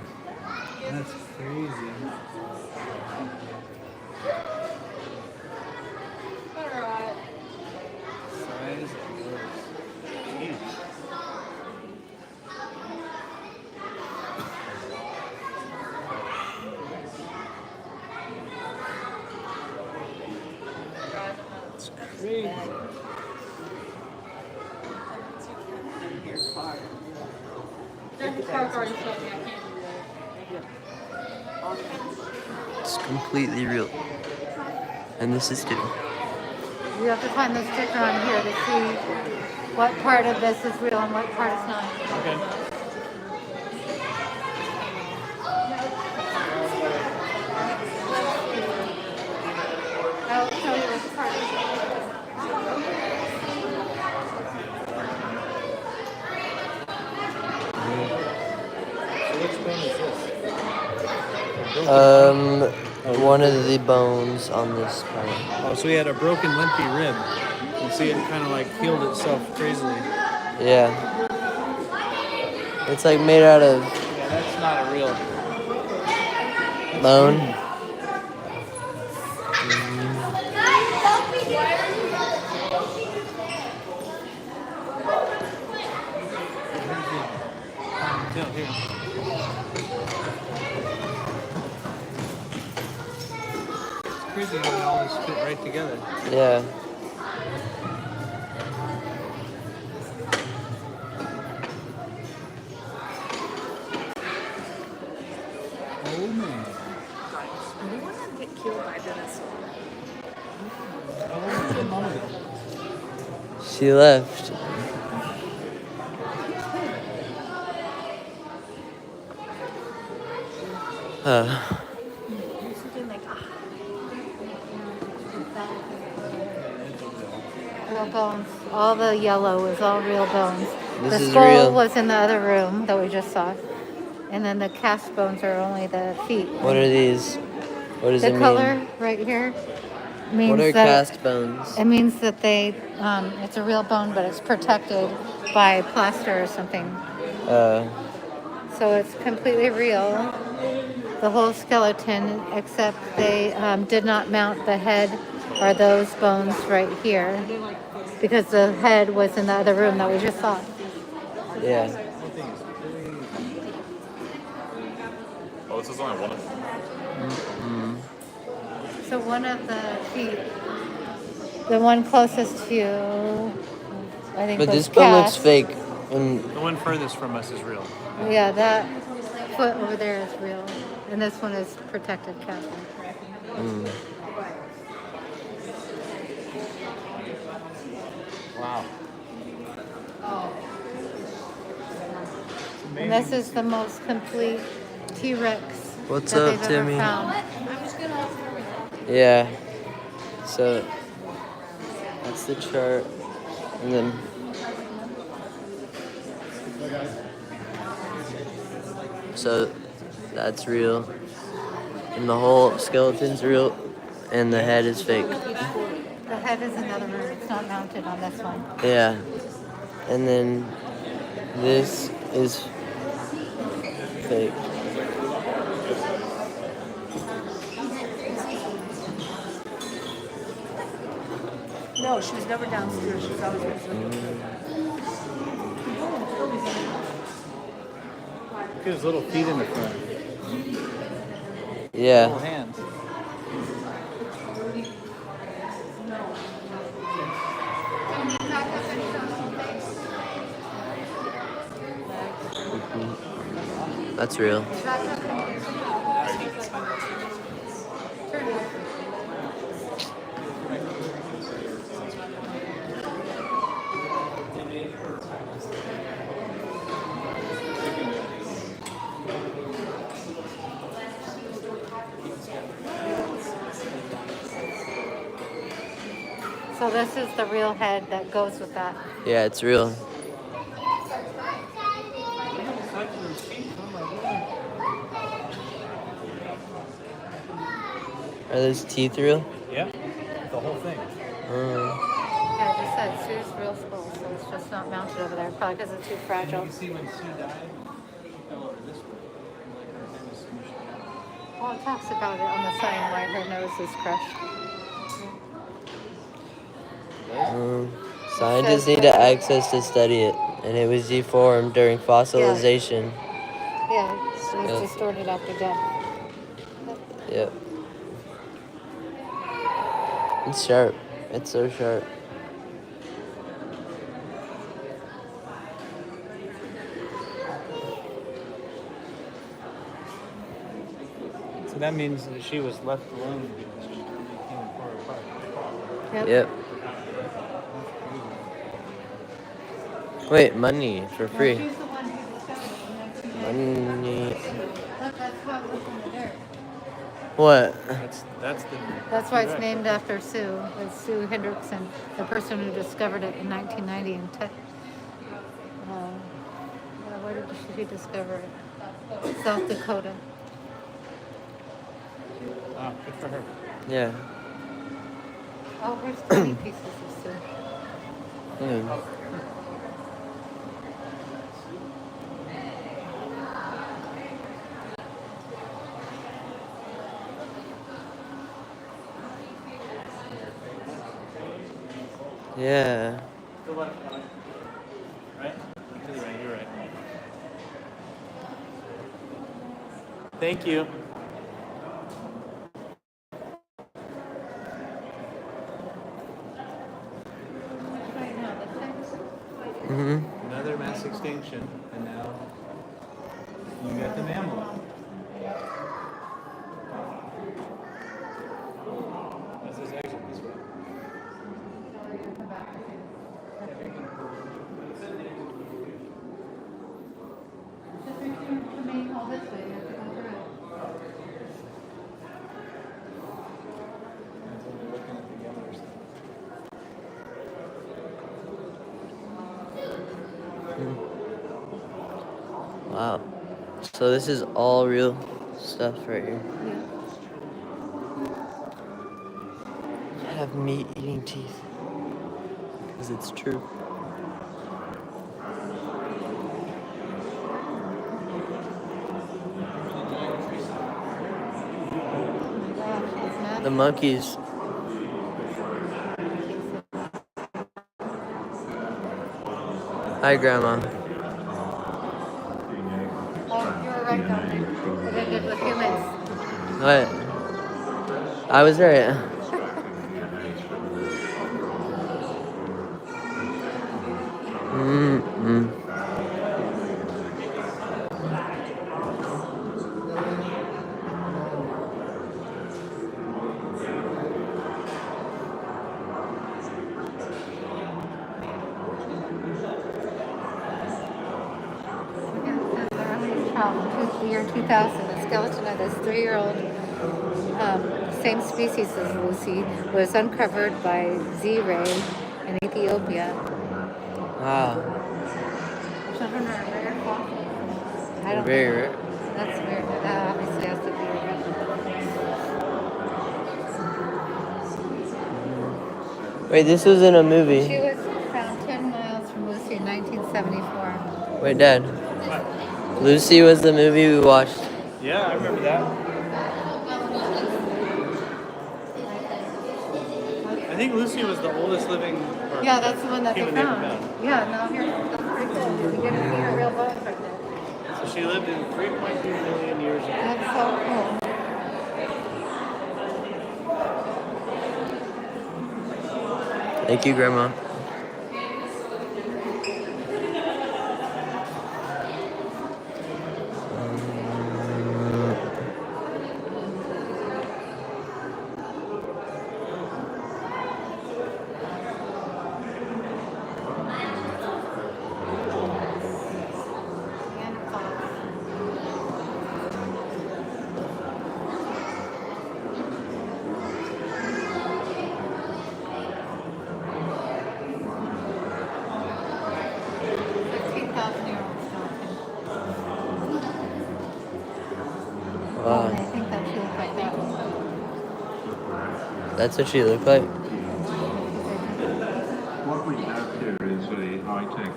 That's crazy. Size of yours. Jeez. It's crazy. It's completely real. And this is too. You have to find the sticker on here to see what part of this is real and what part is not. Okay. I'll show you which part is So which bone is this? One of the bones on this part. Oh, so he had a broken limpy rib. You see it kind of like healed itself crazily. Yeah. It's like made out of Yeah, that's not a real. bone. Tail here. It's crazy how they all just fit right together. Yeah. Oh man. Anyone get killed by dinosaurs? How long was the mom ago? She left. real bones. All the yellow is all real bones. This The is skull real. was in the other room that we just saw. And then the cast bones are only the feet. What are these? What does The it mean? color right here means What are that cast bones? it means that they it's a real bone, but it's protected by plaster or something. So it's completely real. The whole skeleton, except they did not mount the head or those bones right here because the head was in the other room that we just saw. Yeah. Oh, this is only one of them. So one of the feet, the one closest to you, I think But was this bone looks cast. fake. And The one furthest from us is real. Yeah, that foot over there is real, and this one is protected cast. Wow. And this is the most complete T-Rex What's that up, they've Timmy? ever found. yeah. So that's the chart. And then so that's real. And the whole skeleton's real. And the head is fake. The head is another room. It's not mounted on this one. Yeah. And then this is fake. No, she was never downstairs. She was always upstairs. Look at his little feet in the front. Little Yeah. hands. That's real. So this is the real head that goes with that. Yeah, it's real. Are those teeth real? Yeah. real thing. Yeah, I just said Sue's real skull, so it's just not mounted over there, probably because it's too And fragile. you can see when Sue died, she fell over this way. Like her head was smushed down. Well, it talks about it on the sign why her nose is crushed. Scientists need access to study it, and it was deformed during fossilization. Yeah, it was Yep. distorted after death. Yep. It's sharp. It's so sharp. So that means that she was left alone because she came far apart. Yep. Wait, money for free. She's the one who discovered it in 1990. Money. Look, that's how it looks in the dirt. What? That's why it's named after Sue. It's Sue Hendrickson, the person who discovered it in 1990 in where did she discover it? South Dakota. Wow, good for her. Yeah. Oh, here's 20 pieces of Sue. Yeah. Right? You're right. Thank you. Another mass extinction, and now you got the mammal. This is exit this way. Wow. So this is all real stuff right here. Have meat-eating teeth. Because it's true. The monkeys. Hi, Grandma. Oh, you were right, Dominic. It ended with humans. What? I was right. The year 2000, the skeleton of this 3-year-old, same species as Lucy, was uncovered by Z-Ray in Ethiopia. Wow. Children are rare fossils. I don't Very know. rare. That's weird. That obviously has to be a Wait, this was in a She movie. was found 10 miles from Lucy in 1974. Wait, Dad. Lucy was the movie we watched. Yeah, I remember that. I think Lucy was the oldest living. Yeah, that's the one that they human ever found. Yeah, no, here, that's pretty cool. You get to see her real bones right there. So she lived in 3.2 million years ago. That's so cool. Thank you, Grandma. I think that she looked like that. That's what she looked like.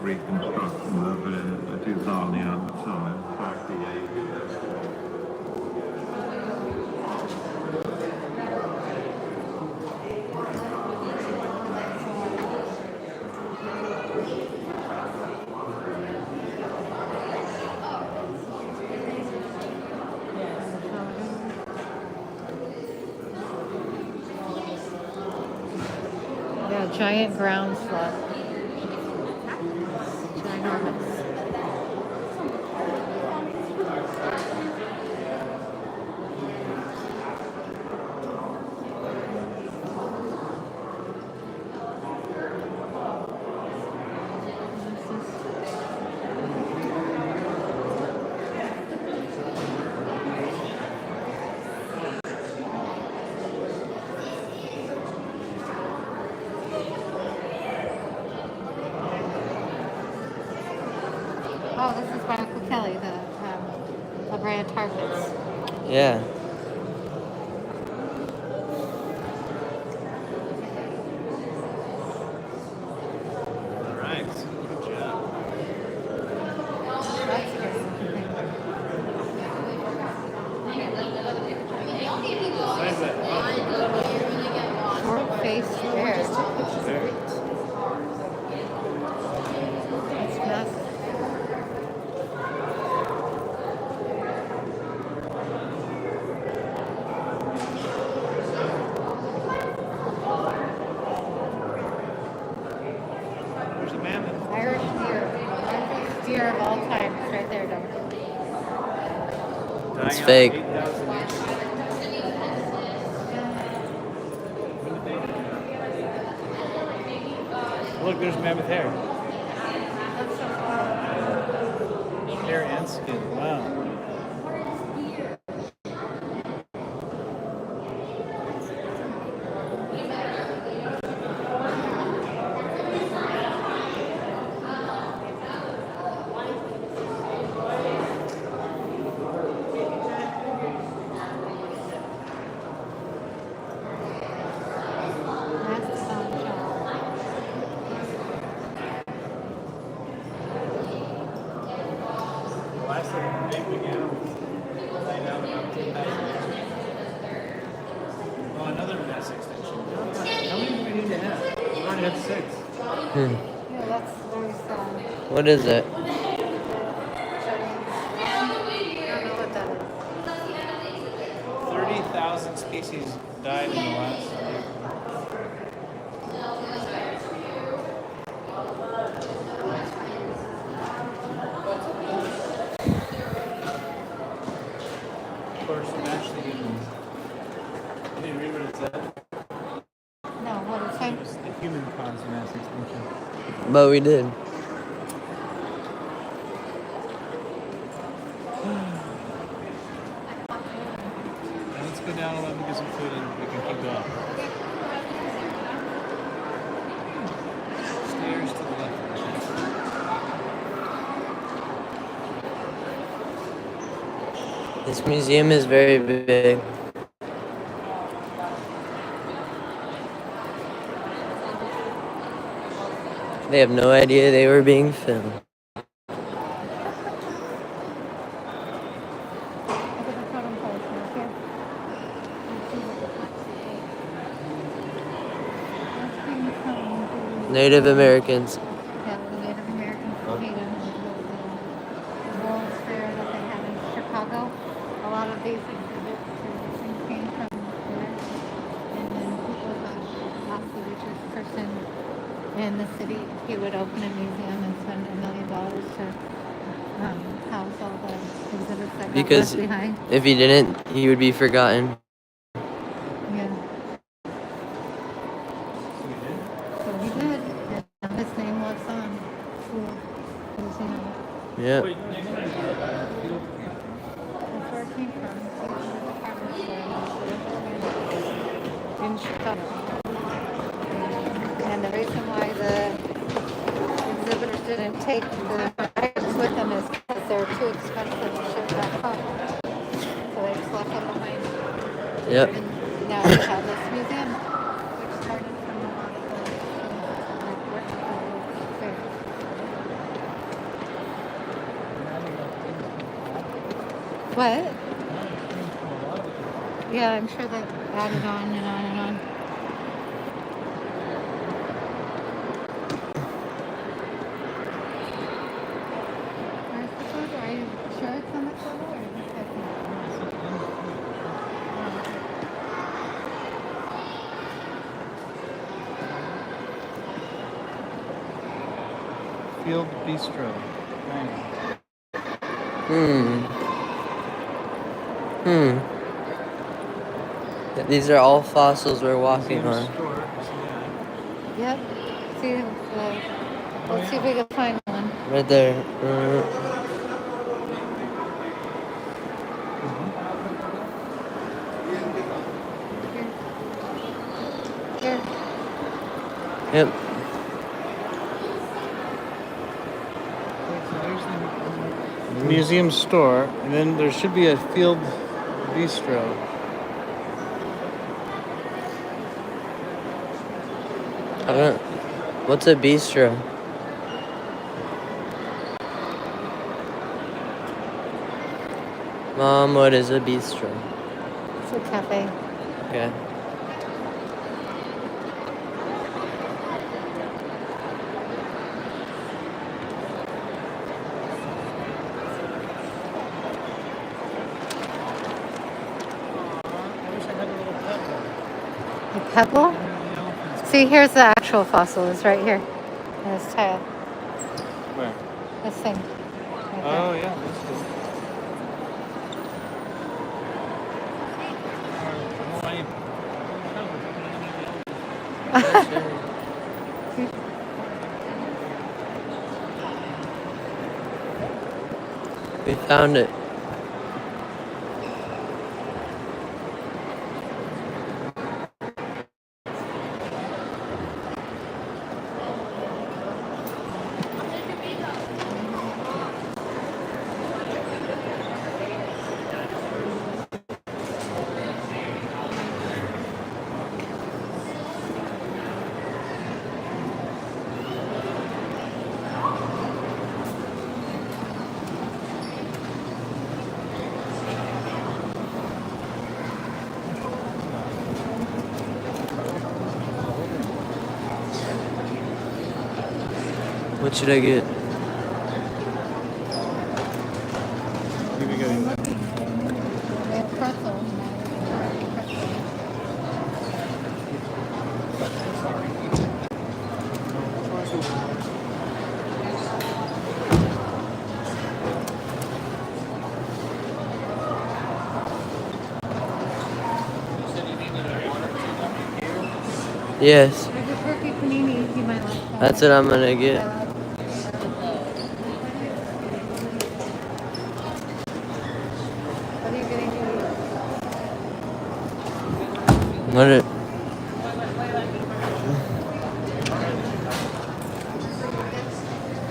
reconstruction of it. It is on the outside. In fact, the Yeah, giant ground slug. Ginormous. Oh, this is by Uncle Kelly, the La Brea Targets. Yeah. All right. Good job. That's good. What is that? Short-faced bear. There. It's massive. There's a mammoth. Irish deer. Largest deer of all time. It's right there, Doug. Dying It's out fake. 8,000 years. Look, there's mammoth hair. Hair and skin. Wow. Mastodon shark. Last of the big animals. Lay down about 10,000 years. Oh, another mass extinction. How many do we need to have? We already had 6. Hmm. Yeah, that's very sad. What is it? I don't know what that is. 30,000 species died in the last year. Of course, smash the humans. Did you read what it said? No, what is It it? was the human caused mass extinction. But we did. Let's go down a little and get some food and we can keep going. Stairs to the left. This museum is very big. They have no idea they were being filmed. Look at the totem poles right here. That's being filmed. Native Americans. Yeah, the Native Americans hate them. The World's Fair that they had in Chicago. A lot of these exhibits came from there. And then people thought that's the richest person in the city. He would open a museum and spend $1 million to house all the exhibits that got Because left behind. if he didn't, he would be forgotten. Yeah. So he did. And his name lives on. Because, you know, Yep. that's where it came from. It was a department store in Chicago. And the reason why the exhibitors didn't take the items with them is because they're too expensive to ship back home. So they just left them behind. Yep. And now we have this museum, which started from a lot of the World Fair. What? Yeah, I'm sure that added on and on and on. Where's the photo? Are you sure it's on the photo or is this Field Bistro. These are all fossils we're walking Museum on. store. Yep. See, let's see if we can find one. Right there. Here. Yep. Museum store, and then there should be a Field Bistro. I don't. What's a bistro? Mom, what is a bistro? It's a cafe. Okay. A pebble? See, here's the actual fossil. It's right here. In this tile. Where? This thing. Right Oh, there. yeah, that's cool. We found it. What should I get? Here we go. They have pretzels. Yes, There's a turkey panini. You might like that. that's what I'm gonna get. What are you getting to eat? What it?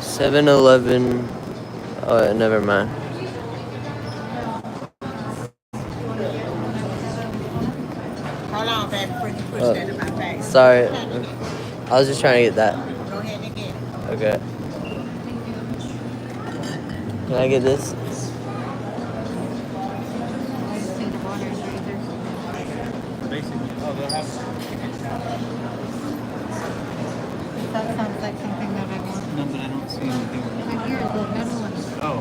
7-Eleven. Oh, never mind. Hold on, baby, before you push Oh. that in my face. Sorry. I was just trying to get that. Go ahead and get it. Okay. Can I get this? I just think the water is right there. Basically. Oh, they'll have. That sounds like something that I want. No, but I don't see anything. Right here, the metal one. Oh.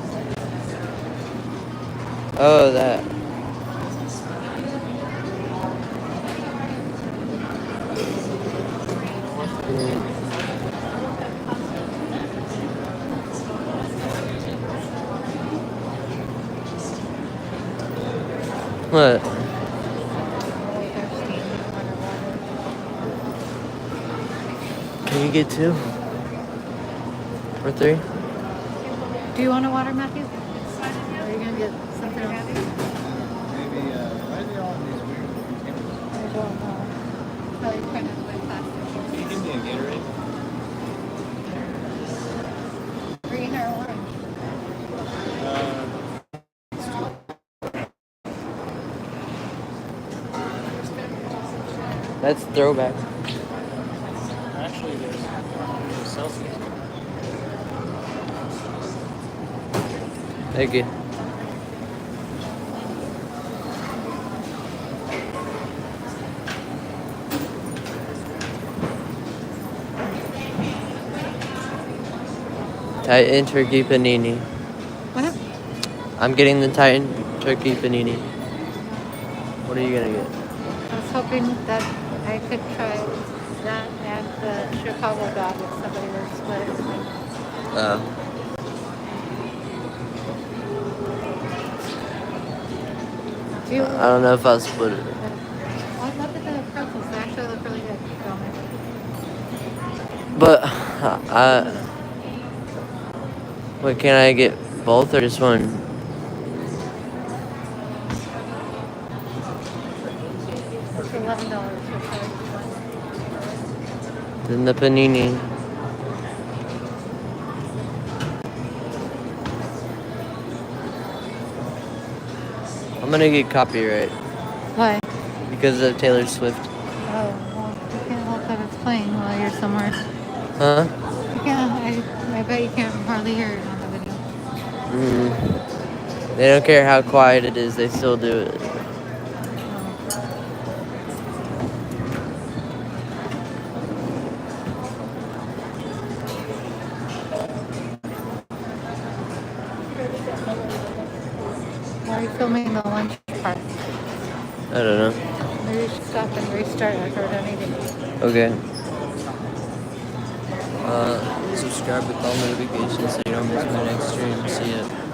Oh, that. What? Can you get 2? Or 3? Do you want a water, Matthew? Or are you gonna get something else? Maybe, why are they all in these weird containers? I don't know. Probably trying to avoid plastic. Can you give me a Gatorade? Green or orange? That's throwback. Actually, there's Celsius. Thank you. Titan turkey panini. What? I'm getting the Titan turkey panini. What are you gonna get? I was hoping that I could try that and the Chicago dog if somebody would split it with me. Do you, I don't know if I'll split it. well, look at the pretzels. They actually look really good. Filming. But what can I get? Both or just one? It's $11 for sure. Then the panini. I'm gonna get copyright Why? because of Taylor Swift. Oh, well, you can't help that it's playing while you're somewhere. Huh? You can't, I bet you can't hardly hear it on the video. They don't care how quiet it is, they still do it. Why are you filming the lunch part? I don't know. Maybe you should stop and restart after we're done eating. Okay. Subscribe with all notifications so you don't miss my next stream. See ya.